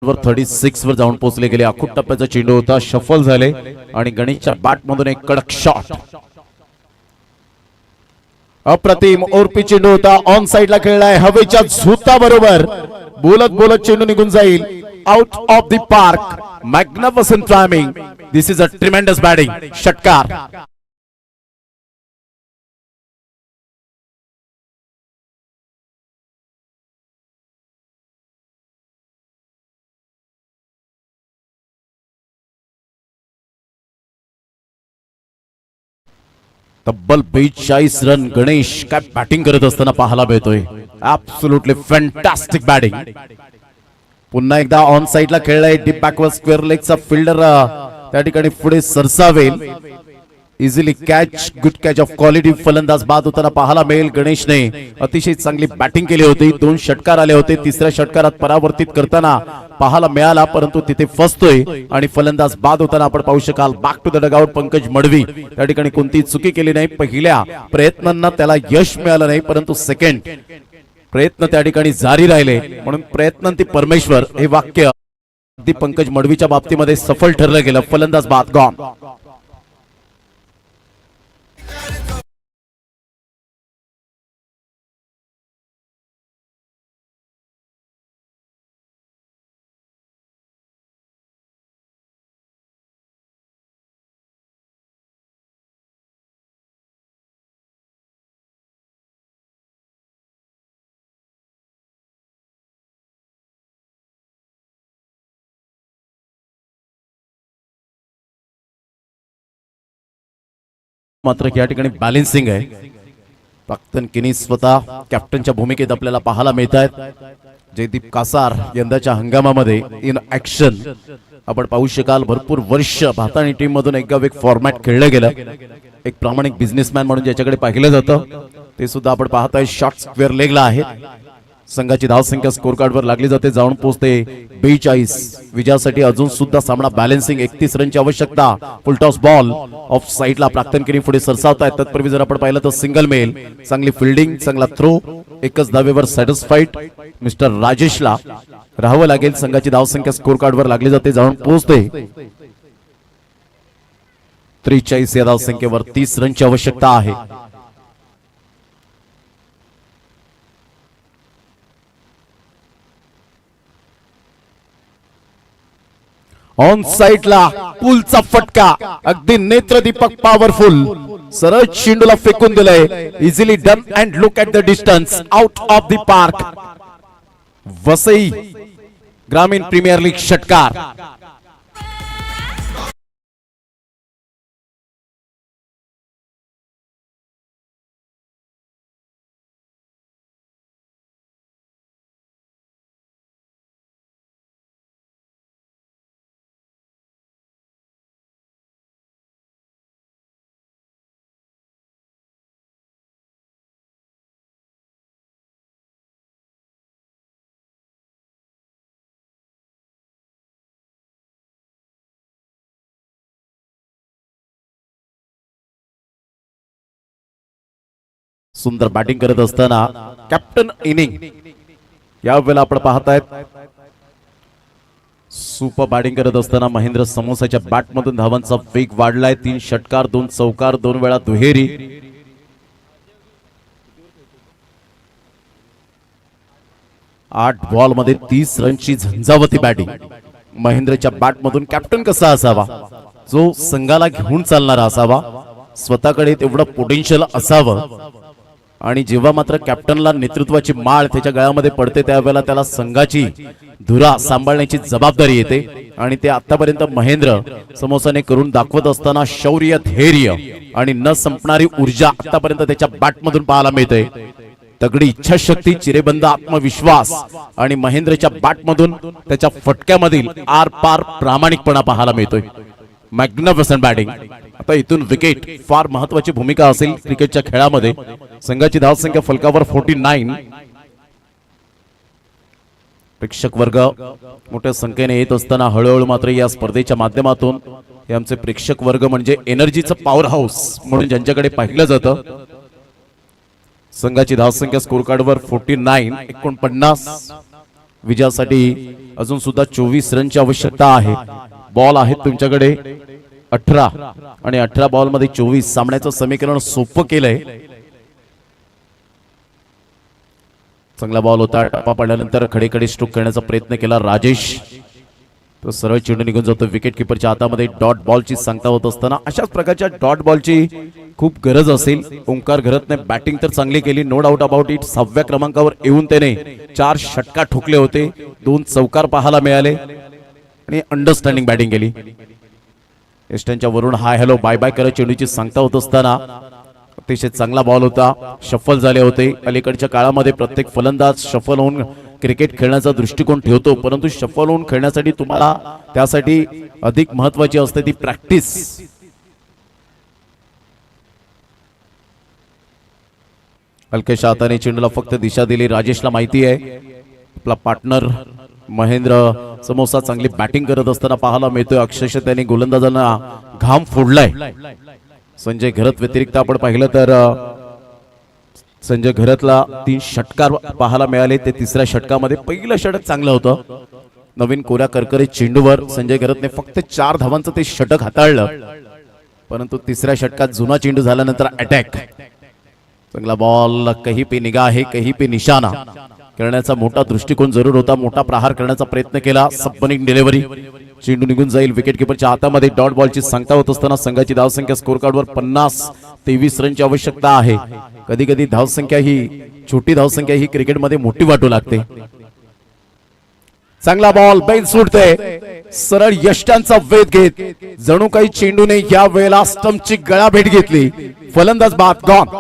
[SPEAKER 6] वर 36 वर जाऊन पोहोचले गेले. अखूट टप्प्याचा चेंडू होता. शफल झाले आणि गणेशच्या बॅट मधून एक कडक शॉट. अप्रतिम ओरपी चेंडू होता. ऑन साइडला खेळलाय. हवेच्या झुता बरोबर बोलत बोलत चेंडू निघून जाईल. Out of the park. Magnificent timing. This is a tremendous batting. षटकार. तब्बल 42 रन गणेश काय बॅटिंग करत असताना पाहायला मिळतोय. Absolutely fantastic batting. पुन्हा एकदा ऑन साइडला खेळलाय. डीप बॅकवर्ड स्क्वेअर लेगचा फिल्डर त्या ठिकाणी पुढे सरसावेल. Easily catch. Good catch of quality. फलंदाज बाद होताना पाहायला मिळेल. गणेशने अतिशय चांगली बॅटिंग केली होती. 2 षटकार आले होते. तिसऱ्या षटकारात परावर्तित करताना पाहायला मिळाला परंतु तिथे फसतोय आणि फलंदाज बाद होताना आपण पाहू शकाल. Back to the dugout. Pankaj Madavi त्या ठिकाणी कोणतीही चुकी केली नाही. पहिल्या प्रयत्नांना त्याला यश मिळालं नाही परंतु सेकंड प्रयत्न त्या ठिकाणी जारी राहिले म्हणून प्रयत्नांती परमेश्वर हे वाक्य अगदी पंकज मडवीच्या बाबतीमध्ये सफल ठरलं गेलं. फलंदाज बाद गॉन. मात्र या ठिकाणी बॅलेन्सिंग आहे. प्राक्तन किनी स्वतः कॅप्टनच्या भूमिकेत आपल्याला पाहायला मिळत आहेत. जयदीप कासार यंदाच्या हंगामामध्ये इन ऍक्शन आपण पाहू शकाल. भरपूर वर्ष भारतानी टीम मधून एक फॉर्मॅट खेळलं गेलं. एक प्रामाणिक बिझनेसमॅन म्हणून ज्याच्याकडे पाहिलं जातं ते सुद्धा आपण पाहताय. शॉट स्क्वेअर लेगला आहे. संघाची धावसंख्या स्कोर कार्डवर लागली जाते. जाऊन पोहोचते 42. विजयासाठी अजून सुद्धा सामना बॅलेन्सिंग. 31 रनची आवश्यकता. फुलटॉस बॉल ऑफ साइडला प्राक्तन किनी पुढे सरसावतायत. तत्पूर्वी जर आपण पाहिलं तर सिंगल मेल. चांगली फिल्डिंग. चांगला थ्रो. एकच धावेवर सॅटिस्फाईड मिस्टर राजेशला राहावं लागेल. संघाची धावसंख्या स्कोर कार्डवर लागली जाते. जाऊन पोहोचते 43 या धावसंख्येवर. 30 रनची आवश्यकता आहे. ऑन साइडला पुलचा फटका. अगदी नेत्रदीपक पॉवरफुल. सरळ चेंडूला फेकून दिलंय. Easily done and look at the distance. Out of the park. Vasai ग्रामीण प्रीमियर लीग षटकार. सुंदर बॅटिंग करत असताना कॅप्टन इनिंग यावेळेला आपण पाहतायत. सुपर बॅटिंग करत असताना महेंद्र समोसाच्या बॅट मधून धावांचा वेग वाढलाय. 3 षटकार 2 चौकार 2 वेळा दुहेरी. 8 बॉलमध्ये 30 रनची झंझावती बॅटिंग. महेंद्रच्या बॅटमधून कॅप्टन कसा असावा, जो संघाला घेऊन चालणारा असावा, स्वतःकडे तेवढं पोटेन्शियल असावं. आणि जेव्हा मात्र कॅप्टनला नेतृत्वाची माळ त्याच्या गळ्यामध्ये पडते त्यावेळेला त्याला संघाची धुरा सांभाळण्याची जबाबदारी येते. आणि ते आतापर्यंत महेंद्र समोसाने करून दाखवत असताना शौर्य, धैर्य आणि न संपणारी ऊर्जा आतापर्यंत त्याच्या बॅटमधून पाहायला मिळते. तगडी इच्छाशक्ती, चिरेबंद आत्मविश्वास आणि महेंद्रच्या बॅटमधून त्याच्या फटक्यामधील आर पार प्रामाणिकपणा पाहायला मिळतोय. Magnificent batting. आता इथून विकेट फार महत्वाची भूमिका असेल क्रिकेटच्या खेळामध्ये. संघाची धावसंख्या फलकावर 49. प्रेक्षक वर्ग मोठ्या संख्येने येत असताना हळूहळू मात्र या स्पर्धेच्या माध्यमातून हे आमचे प्रेक्षक वर्ग म्हणजे एनर्जीचं पॉवर हाऊस म्हणून ज्यांच्याकडे पाहिलं जातं. संघाची धावसंख्या स्कोर कार्डवर 49. 49 विजयासाठी अजून सुद्धा 24 रनची आवश्यकता आहे. बॉल आहेत तुमच्याकडे 18 आणि 18 बॉल मध्ये 24. सामन्याचं समीकरण सोपं केलंय. चांगला बॉल होता, टप्पा पडल्यानंतर खडेखडे स्ट्रोक करण्याचा प्रयत्न केला राजेश, तो सरळ चेंडू निघून जातो. विकेट किपरच्या हातामध्ये डॉट बॉलची सांगता होत असताना अशाच प्रकारच्या डॉट बॉलची खूप गरज असेल. ओंकार घरतने बॅटिंग तर चांगली केली, नो डाऊट अबाउट इट. 6व्या क्रमांकावर येऊन त्याने 4 षटका ठोकले होते, 2 चौकार पाहायला मिळाले आणि अंडरस्टँडिंग बॅटिंग केली. एस्टनच्या वरून हाय हॅलो बाय बाय करत चेंडूची सांगता होत असताना अतिशय चांगला बॉल होता. शफल झाले होते. अलीकडच्या काळामध्ये प्रत्येक फलंदाज शफल होऊन क्रिकेट खेळण्याचा दृष्टिकोन ठेवतो, परंतु शफल होऊन खेळण्यासाठी तुम्हाला त्यासाठी अधिक महत्वाची असते ती प्रॅक्टिस. हलक्याशा हाताने चेंडूला फक्त दिशा दिली. राजेशला माहिती आहे आपला पार्टनर महेंद्र समोसा चांगली बॅटिंग करत असताना पाहायला मिळतोय. अक्षरशः त्यांनी गोलंदाजांना घाम फोडलाय. संजय घरत व्यतिरिक्त आपण पाहिलं तर संजय घरतला 3 षटकार पाहायला मिळाले. ते 3ऱ्या षटकामध्ये पहिलं षटक चांगलं होतं. नवीन कोऱ्या करकरीत चेंडूवर संजय घरतने फक्त 4 धावांचं ते षटक हाताळलं, परंतु 3ऱ्या षटकात जुना चेंडू झाल्यानंतर अटॅक. चांगला बॉल, कहीं पे निगाह है कहीं पे निशाना करण्याचा मोठा दृष्टिकोन जरूर होता. मोठा प्रहार करण्याचा प्रयत्न केला. सबनिंग डिलिव्हरी, चेंडू निघून जाईल. विकेट किपरच्या हातामध्ये डॉट बॉलची सांगता होत असताना संघाची धावसंख्या स्कोर कार्डवर 50. 23 रनची आवश्यकता आहे. कधी कधी धावसंख्या ही छोटी धावसंख्या ही क्रिकेटमध्ये मोठी वाटू लागते. चांगला बॉल, बेल सुटते. सरळ यष्टांचा वेध घेत जणू काही चेंडूने या वेळेला स्टंपची गळाभेट घेतली. फलंदाज बाद, गॉन.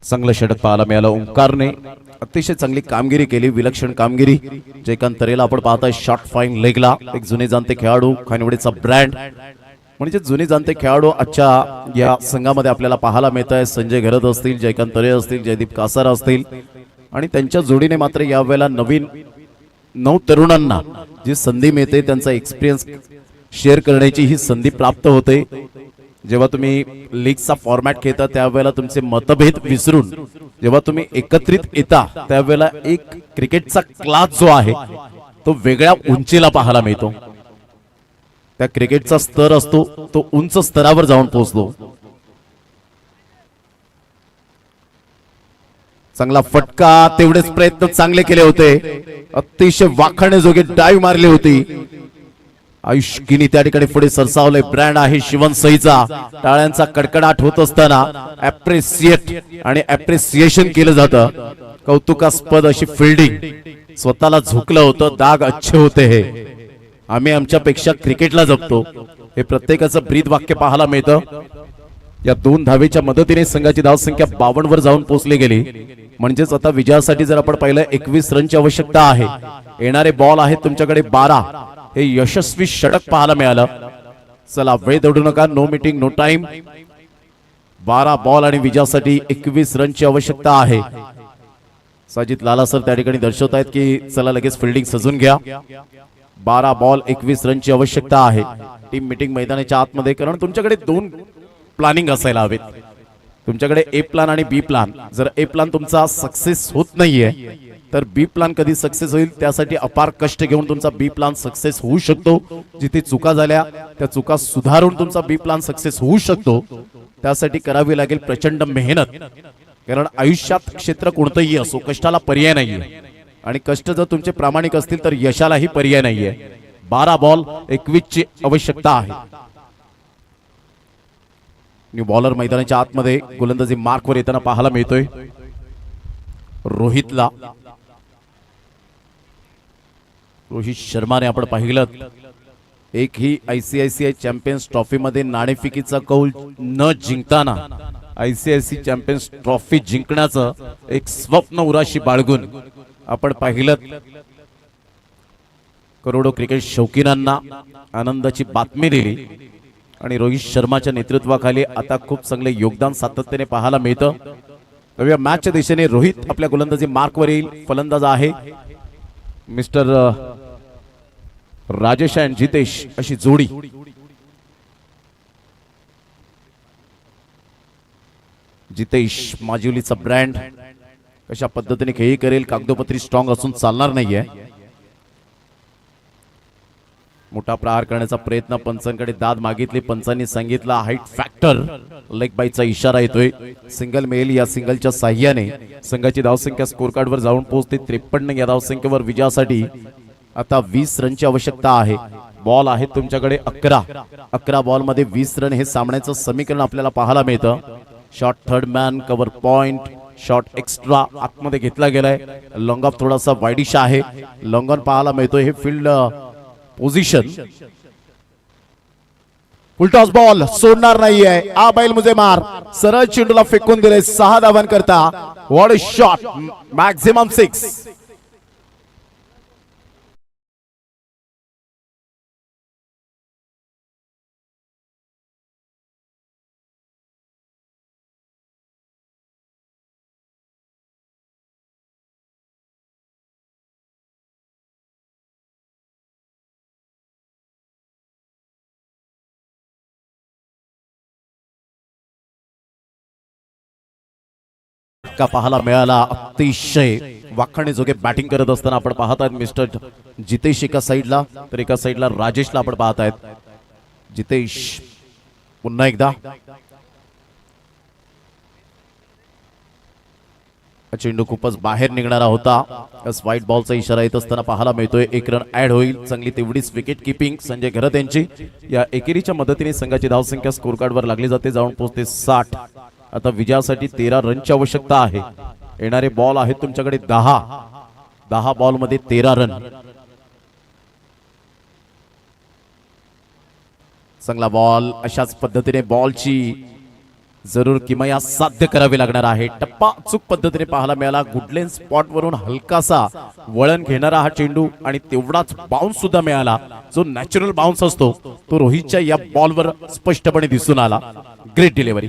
[SPEAKER 6] चांगलं षटक पाहायला मिळालं. ओंकारने अतिशय चांगली कामगिरी केली, विलक्षण कामगिरी. जयकांत तरेला आपण पाहताय शॉर्ट फाईन लेगला. एक जुने जाणते खेळाडू, खानिवडेचा ब्रँड म्हणजे जुने जाणते खेळाडू आजच्या या संघामध्ये आपल्याला पाहायला मिळत आहे. संजय घरत असतील, जयकांत तरे असतील, जयदीप कासार असतील आणि त्यांच्या जोडीने मात्र यावेळेला नवीन 9 तरुणांना जी संधी मिळते त्यांचा एक्सपिरियन्स शेअर करण्याची ही संधी प्राप्त होते. जेव्हा तुम्ही लीगचा फॉर्मॅट खेळता त्यावेळेला तुमचे मतभेद विसरून जेव्हा तुम्ही एकत्रित येता त्यावेळेला एक क्रिकेटचा क्लास जो आहे तो वेगळ्या उंचीला पाहायला मिळतो. त्या क्रिकेटचा स्तर असतो तो उंच स्तरावर जाऊन पोहोचतो. चांगला फटका, तेवढेच प्रयत्न चांगले केले होते. अतिशय वाखाणण्याजोगे डाईव्ह मारली होती. आयुष्कीनी त्या ठिकाणी पुढे सरसावले. ब्रँड आहे शिवन सईचा. टाळ्यांचा कडकडाट होत असताना ऍप्रिसिएट आणि ऍप्रिसिएशन केलं जातं. कौतुकास्पद अशी फिल्डिंग, स्वतःला झुकलं होतं. दाग अच्छे होते. हे आम्ही आमच्यापेक्षा क्रिकेटला जपतो हे प्रत्येकाचं ब्रीद वाक्य पाहायला मिळतं. या 2 धावेच्या मदतीने संघाची धावसंख्या 52 वर जाऊन पोहोचली गेली. म्हणजेच आता विजयासाठी जर आपण पाहिलं 21 रनची आवश्यकता आहे. येणारे बॉल आहेत तुमच्याकडे 12. हे यशस्वी षटक पाहायला मिळालं. चला वेळ दौडू नका, no meeting no time. 12 ball आणि विजयासाठी 21 रनची आवश्यकता आहे. साजिद लाला सर त्या ठिकाणी दर्शवत आहेत की चला लगेच फिल्डिंग सजून घ्या. 12 बॉल 21 रनची आवश्यकता आहे. टीम मीटिंग मैदानाच्या आतमध्ये, कारण तुमच्याकडे 2 प्लॅनिंग असायला हवेत. तुमच्याकडे ए प्लान आणि बी प्लान. जर ए प्लान तुमचा सक्सेस होत नाहीये तर बी प्लान कधी सक्सेस होईल, त्यासाठी अपार कष्ट घेऊन तुमचा बी प्लान सक्सेस होऊ शकतो. जिथे चुका झाल्या त्या चुका सुधारून तुमचा बी प्लान सक्सेस होऊ शकतो. त्यासाठी करावी लागेल प्रचंड मेहनत, कारण आयुष्यात क्षेत्र कोणतंही असो कष्टाला पर्याय नाहीये आणि कष्ट जर तुमचे प्रामाणिक असतील तर यशालाही पर्याय नाहीये. 12 बॉल 21 ची आवश्यकता आहे. न्यू बॉलर मैदानाच्या आतमध्ये गोलंदाजी मार्कवर येताना पाहायला मिळतोय रोहितला. रोहित शर्माने आपण पाहिलं एकही ICICI चॅम्पियन्स ट्रॉफी मध्ये नाणेफेकीचा कौल न जिंकताना ICICI चॅम्पियन्स ट्रॉफी जिंकण्याचं एक स्वप्न उराशी बाळगून आपण पाहिलं करोडो क्रिकेट शौकीनांना आनंदाची बातमी दिली. आणि रोहित शर्माच्या नेतृत्वाखाली आता खूप चांगले योगदान सातत्याने पाहायला मिळतं. या मॅचच्या दिशेने रोहित आपल्या गोलंदाजी मार्कवर येईल. फलंदाज आहे मिस्टर राजेश अँड जितेश अशी जोडी. जितेश माजिवलीचा ब्रँड कशा पद्धतीने खेळी करेल, कागदोपत्री स्ट्रॉंग असून चालणार नाहीये. मोठा प्रहार करण्याचा प्रयत्न, पंचांकडे दाद मागितली. पंचांनी सांगितला हाईट फॅक्टर, लेग बाईचा इशारा येतोय. सिंगल मिळेल. या सिंगलच्या साह्याने संघाची धावसंख्या स्कोर कार्डवर जाऊन पोहोचते 53. या धावसंख्येवर विजयासाठी आता 20 रनची आवश्यकता आहे. बॉल आहेत तुमच्याकडे 11 बॉल मध्ये 20 रन हे सामन्याचं समीकरण आपल्याला पाहायला मिळतं. Shot third man, cover point, shot extra आतमध्ये घेतला गेलाय. लॉंग ऑफ थोडासा वाईडिश आहे. लॉंग ऑन पाहायला मिळतोय. हे फील्ड पोझिशन. फुलटॉस बॉल सोडणार नाहीये. आ बैल मुझे मार, सरळ चेंडूला फेकून दिले. 6 धावांकरता. What a shot, maximum 6. का पाहायला मिळाला. अतिशय वाखाणीजोगे बॅटिंग करत असताना आपण पाहत आहेत मिस्टर जितेश एका साईडला, तर एका साईडला राजेशला आपण पाहत आहेत. जितेश पुन्हा एकदा. चेंडू खूपच बाहेर निघणारा होता. व्हाईट बॉलचा इशारा येत असताना पाहायला मिळतोय. 1 रन ऍड होईल. चांगली तेवढीच विकेट किपिंग संजय घरत यांची. या एकेरीच्या मदतीने संघाची धावसंख्या स्कोर कार्डवर लागली जाते, जाऊन पोहोचते 60. आता विजयासाठी 13 रनची आवश्यकता आहे. येणारे बॉल आहेत तुमच्याकडे 10 बॉल मध्ये 13 रन. चांगला बॉल. अशाच पद्धतीने बॉलची जरूर किमया साध्य करावी लागणार आहे. टप्पा अचूक पद्धतीने पाहायला मिळाला. गुडलेन स्पॉट वरून हलकासा वळण घेणारा हा चेंडू आणि तेवढाच बाउन्स सुद्धा मिळाला. जो नॅचरल बाउन्स असतो तो रोहितच्या या बॉलवर स्पष्टपणे दिसून आला. Great delivery.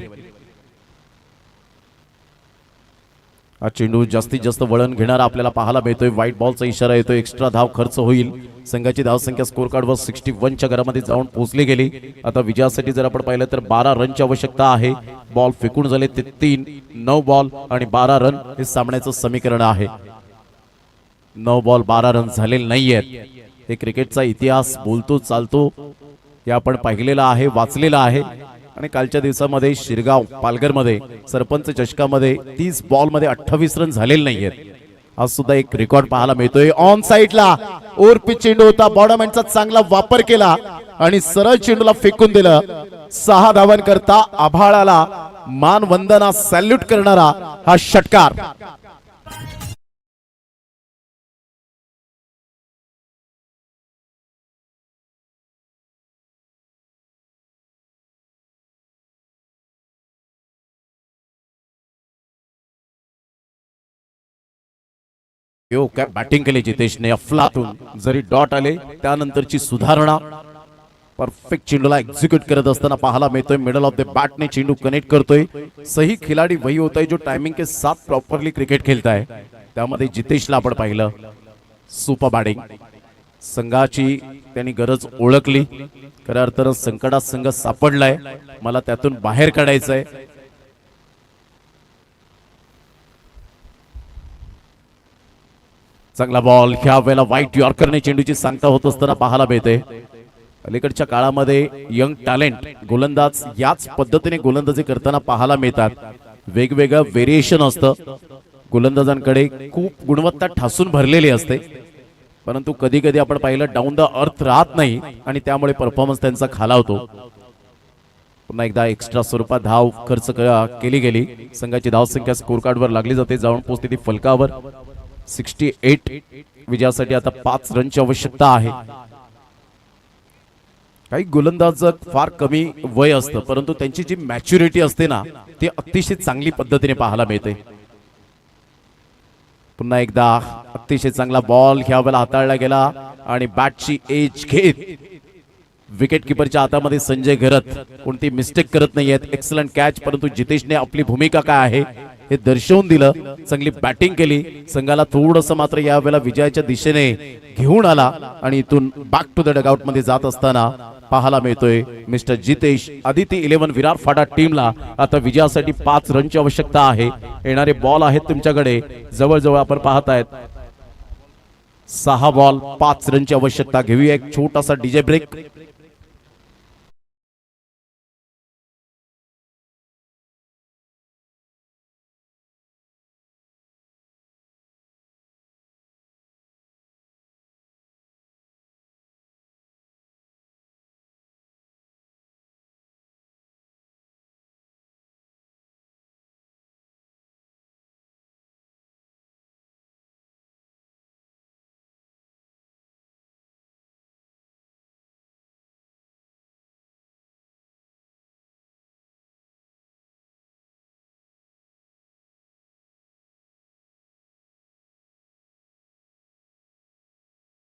[SPEAKER 6] हा चेंडू जास्तीत जास्त वळण घेणारा आपल्याला पाहायला मिळतोय. व्हाईट बॉलचा इशारा येतोय. एक्स्ट्रा धाव खर्च होईल. संघाची धावसंख्या स्कोर कार्डवर 61च्या घरामध्ये जाऊन पोहोचली गेली. आता विजयासाठी जर आपण पाहिलं तर 12 रनची आवश्यकता आहे. बॉल फेकून झाले ते 3. 9 बॉल आणि 12 रन हे सामन्याचं समीकरण आहे. 9 बॉल 12 रन झालेले नाहीयेत. हे क्रिकेटचा इतिहास बोलतो चालतो. हे आपण पाहिलेलं आहे, वाचलेलं आहे. आणि कालच्या दिवसामध्ये शिरगाव पालघरमध्ये सरपंच चषकामध्ये 30 बॉल मध्ये 28 रन झालेले नाहीयेत. आज सुद्धा एक रेकॉर्ड पाहायला मिळतोय. ऑन साइडला ओव्हर पिच चेंडू होता. बॉडमॅनचा चांगला वापर केला आणि सरळ चेंडूला फेकून दिलं. 6 धावांकरता आभाळाला मान वंदना सॅल्यूट करणारा हा षटकार. यो काय बॅटिंग केली जितेशने अफलातून, जरी डॉट आले त्यानंतरची सुधारणा, परफेक्ट चेंडूला एक्झिक्यूट करत असताना पाहायला मिळतोय. मिडल ऑफ द बॅटने चेंडू कनेक्ट करतोय. सही खिलाडी वही होता है जो टाइमिंग के साथ प्रॉपरली क्रिकेट खेळता है. त्यामध्ये जितेशला आपण पाहिलं सुपर बॅटिंग. संघाची त्यांनी गरज ओळखली. खऱ्या अर्थानं संकटात संघ सापडलाय, मला त्यातून बाहेर काढायचंय. चांगला बॉल, ह्या वेळेला व्हाईट यॉर्करने चेंडूची सांगता होत असताना पाहायला मिळते. अलीकडच्या काळामध्ये यंग टॅलेंट गोलंदाज याच पद्धतीने गोलंदाजी करताना पाहायला मिळतात. वेगवेगळं व्हेरिएशन असतं. गोलंदाजांकडे खूप गुणवत्ता ठासून भरलेली असते, परंतु कधी कधी आपण पाहिलं डाऊन द अर्थ राहत नाही आणि त्यामुळे परफॉर्मन्स त्यांचा खालावतो. पुन्हा एकदा एक्स्ट्रा स्वरूपात धाव खर्च केली गेली. संघाची धावसंख्या स्कोर कार्डवर लागली जाते. जाऊन पोहोचते ती फलकावर 68. विजयासाठी आता 5 रनची आवश्यकता आहे. काही गोलंदाज फार कमी वय असतं, परंतु त्यांची जी मॅच्युरिटी असते ना, ती अतिशय चांगली पद्धतीने पाहायला मिळते. पुन्हा एकदा अतिशय चांगला बॉल ह्या वेळेला हाताळला गेला आणि बॅटची एज घेत विकेट किपरच्या हातामध्ये संजय घरत कोणती मिस्टेक करत नाहीयेत. एक्सलंट कॅच, परंतु जितेशने आपली भूमिका काय आहे हे दर्शवून दिलं. चांगली बॅटिंग केली. संघाला थोडंसं मात्र यावेळेला विजयाच्या दिशेने घेऊन आला आणि इथून बॅक टू द डगआउट मध्ये जात असताना पाहायला मिळतोय मिस्टर जितेश. आदिती 11 विरार फाटा टीमला आता विजयासाठी 5 रनची आवश्यकता आहे. येणारे बॉल आहेत तुमच्याकडे जवळजवळ आपण पाहतायत 6 बॉल 5 रनची आवश्यकता. घेऊया एक छोटासा डीजे ब्रेक.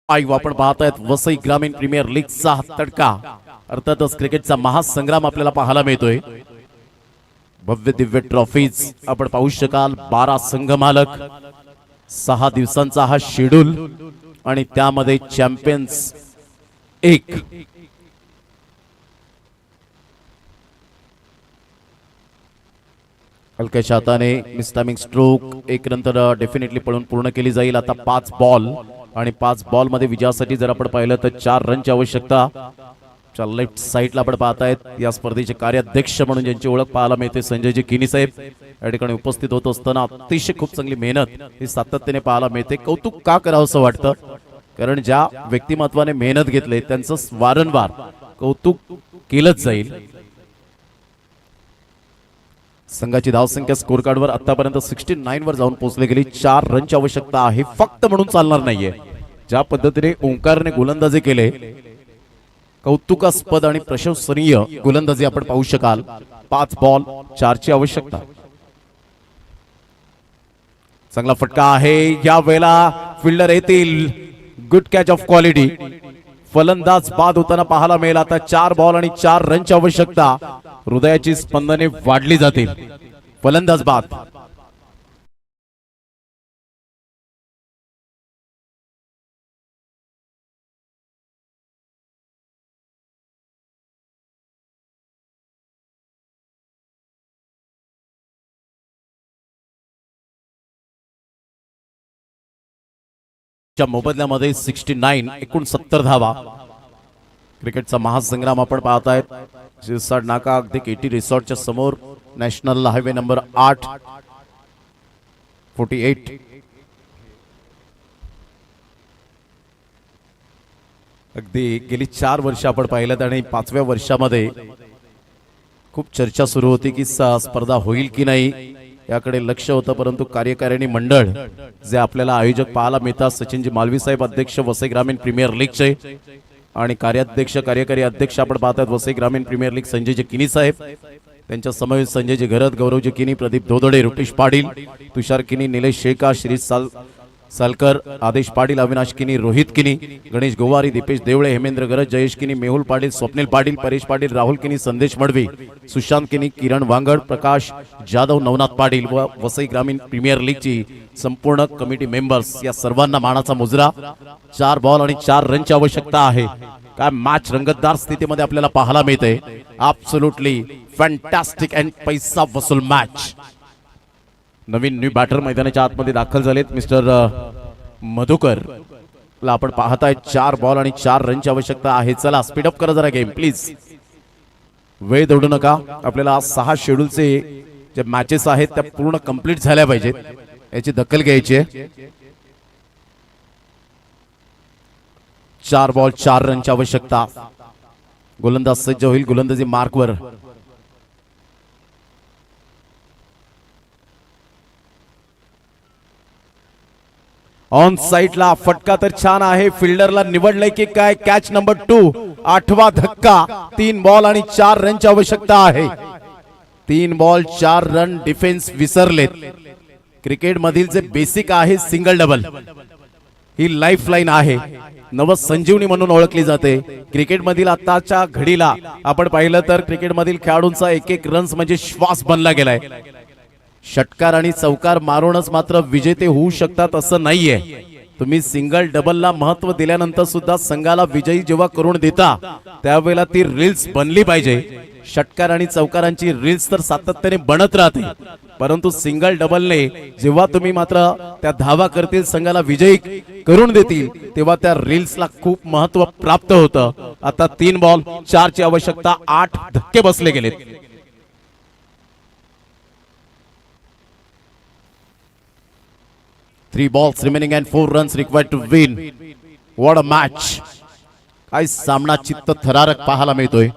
[SPEAKER 6] आपण पाहतायत वसई ग्रामीण प्रीमियर लीगचा तडका. अर्थातच क्रिकेटचा महासंग्राम आपल्याला पाहायला मिळतोय. भव्य दिव्य ट्रॉफीज आपण पाहू शकाल. 12 संघ मालक, 6 दिवसांचा हा शेड्यूल आणि त्यामध्ये चॅम्पियन्स 1. हलक्याच्या हाताने मिसटायमिंग स्ट्रोक 1 नंतर डेफिनेटली पळून पूर्ण केली जाईल. आता 5 बॉल आणि 5 बॉल मध्ये विजयासाठी जर आपण पाहिलं तर 4 रनची आवश्यकता. लेफ्ट साईडला आपण पाहतायत या स्पर्धेचे कार्याध्यक्ष म्हणून ज्यांची ओळख पाहायला मिळते संजयजी किनी साहेब या ठिकाणी उपस्थित होत असताना अतिशय खूप चांगली मेहनत ही सातत्याने पाहायला मिळते. कौतुक का करावं असं वाटतं, कारण ज्या व्यक्तिमत्वाने मेहनत घेतले त्यांचं वारंवार कौतुक केलंच जाईल. संघाची धावसंख्या स्कोर कार्डवर आतापर्यंत 69 वर जाऊन पोहोचली गेली. 4 रनची आवश्यकता आहे. फक्त म्हणून चालणार नाहीये. ज्या पद्धतीने ओंकारने गोलंदाजी केले कौतुकास्पद आणि प्रशंसनीय गोलंदाजी आपण पाहू शकाल. 5 बॉल 4 ची आवश्यकता. चांगला फटका आहे. या वेळेला फिल्डर येतील. Good catch of quality. फलंदाज बाद होताना पाहायला मिळेल. आता 4 बॉल आणि 4 रनची आवश्यकता. हृदयाची स्पंदने वाढली जातील. फलंदाज बाद. मोबदल्यामध्ये 69 69 धावा. क्रिकेटचा महासंग्राम आपण पाहतायत. शिरसाट नाका अगदी केटी रिसॉर्टच्या समोर नॅशनल हायवे नंबर 8 48. अगदी गेली 4 वर्ष आपण पाहिलं आणि 5व्या वर्षामध्ये खूप चर्चा सुरू होती की स्पर्धा होईल की नाही याकडे लक्ष होतं, परंतु कार्यकारिणी मंडळ जे आपल्याला आयोजक पाहायला मिळतात सचिनजी मालवी साहेब अध्यक्ष वसई ग्रामीण प्रीमियर लीगचे आणि कार्याध्यक्ष कार्यकारी अध्यक्ष आपण पाहतात वसई ग्रामीण प्रीमियर लीग संजयजी किनी साहेब. त्यांच्या समवेत संजयजी घरत, गौरवजी किनी, प्रदीप धोदडे, रुपेश पाटील, तुषार किनी, निलेश शेका, श्री सालकर, आदेश पाटील, अविनाश किनी, रोहित किनी, गणेश गोवारी, दीपेश देवळे, हेमेंद्र गरज, जयेश किनी, मेहुल पाटील, स्वप्नील पाटील, परेश पाटील, राहुल किनी, संदेश मडवी, सुशांत किनी, किरण वांगड, प्रकाश जाधव, नवनाथ पाटील व वसई ग्रामीण प्रीमियर लीगची संपूर्ण कमिटी मेंबर्स या सर्वांना मानाचा मुजरा. 4 बॉल आणि 4 रनची आवश्यकता आहे. काय मॅच रंगतदार स्थितीमध्ये आपल्याला पाहायला मिळते. ॲब्सोल्युटली फॅन्टॅस्टिक अँड पैसा वसूल मॅच. नवीन न्यू बॅटर मैदानाच्या आतमध्ये दाखल झालेत. मिस्टर मधुकर ला आपण पाहताय. 4 बॉल आणि 4 रनची आवश्यकता आहे. चला स्पीडअप करा जरा गेम प्लीज. वेळ दौडू नका. आपल्याला 6 शेड्यूलचे जे मॅचेस आहेत त्या पूर्ण कंप्लीट झाल्या पाहिजेत, याची दखल घ्यायची आहे. 4 बॉल 4 रनची आवश्यकता. गोलंदाज सज्ज होईल गोलंदाजी मार्कवर. ऑन साइडला फटका तर छान आहे. फिल्डरला निवडलंय की काय. कॅच नंबर 2, 8वा धक्का. 3 बॉल आणि 4 रनची आवश्यकता आहे. 3 बॉल 4 रन. डिफेन्स विसरलेत. क्रिकेट मधील जे बेसिक आहे सिंगल डबल, ही लाईफ लाईन आहे, नव संजीवनी म्हणून ओळखली जाते. क्रिकेट मधील आताच्या घडीला आपण पाहिलं तर क्रिकेट मधील खेळाडूंचा एक रन्स म्हणजे श्वास बनला गेलाय. षटकार आणि चौकार मारूनच मात्र विजेते होऊ शकतात असं नाहीये. तुम्ही सिंगल डबलला महत्व दिल्यानंतर सुद्धा संघाला विजयी जेव्हा करून देता त्यावेळेला ती रील्स बनली पाहिजे. षटकार आणि चौकारांची रील्स तर सातत्याने बनत राहते, परंतु सिंगल डबलने जेव्हा तुम्ही मात्र त्या धावा करतील, संघाला विजयी करून देतील, तेव्हा त्या रील्सला खूप महत्व प्राप्त होतं. आता 3 बॉल 4 ची आवश्यकता. 8 धक्के बसले गेलेत. Three balls remaining and 4 runs required to win. What a match! काय सामना चित्त थरारक पाहायला मिळतोय.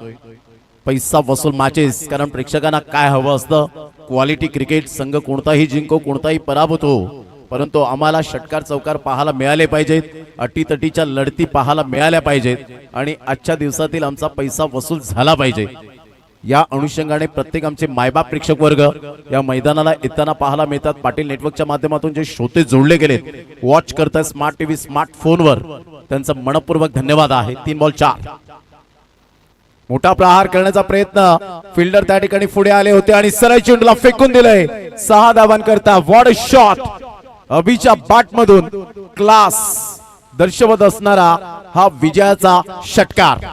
[SPEAKER 6] पैसा वसूल मॅचेस. कारण प्रेक्षकांना काय हवं असतं, क्वालिटी क्रिकेट. संघ कोणताही जिंको, कोणताही पराभूत हो, परंतु आम्हाला षटकार चौकार पाहायला मिळाले पाहिजेत. अटीतटीच्या लढती पाहायला मिळाल्या पाहिजेत आणि आजच्या दिवसातील आमचा पैसा वसूल झाला पाहिजे. या अनुषंगाने प्रत्येक आमचे मायबाप प्रेक्षक वर्ग या मैदानाला येताना पाहायला मिळतात. पाटील नेटवर्कच्या माध्यमातून जे श्रोते जोडले गेलेत, वॉच करतात स्मार्ट टीव्ही स्मार्टफोनवर, त्यांचा मनपूर्वक धन्यवाद आहे. 3 बॉल 4. मोठा प्रहार करण्याचा प्रयत्न. फिल्डर त्या ठिकाणी पुढे आले होते आणि सरळ चेंडूला फेकून दिलंय. 6 धावांकरता. What a shot. अभिच्या बॅट मधून क्लास दर्शवत असणारा हा विजयाचा षटकार.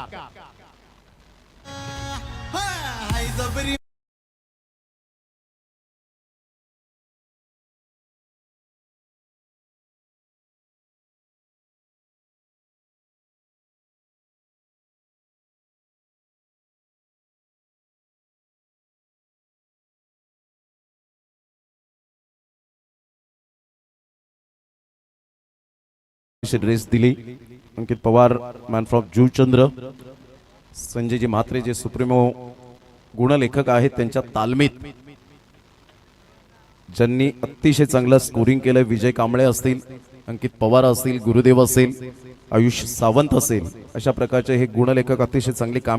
[SPEAKER 6] ड्रेस दिली. Ankit Pawar man from Juchandra. संजयजी म्हात्रे जे सुप्रीमो गुणलेखक आहेत, त्यांच्या तालमीत ज्यांनी अतिशय चांगलं स्कोरिंग केलं. विजय कांबळे असतील, अंकित पवार असतील, गुरुदेव असेल, आयुष सावंत असेल, अशा प्रकारचे हे गुणलेखक अतिशय चांगली काम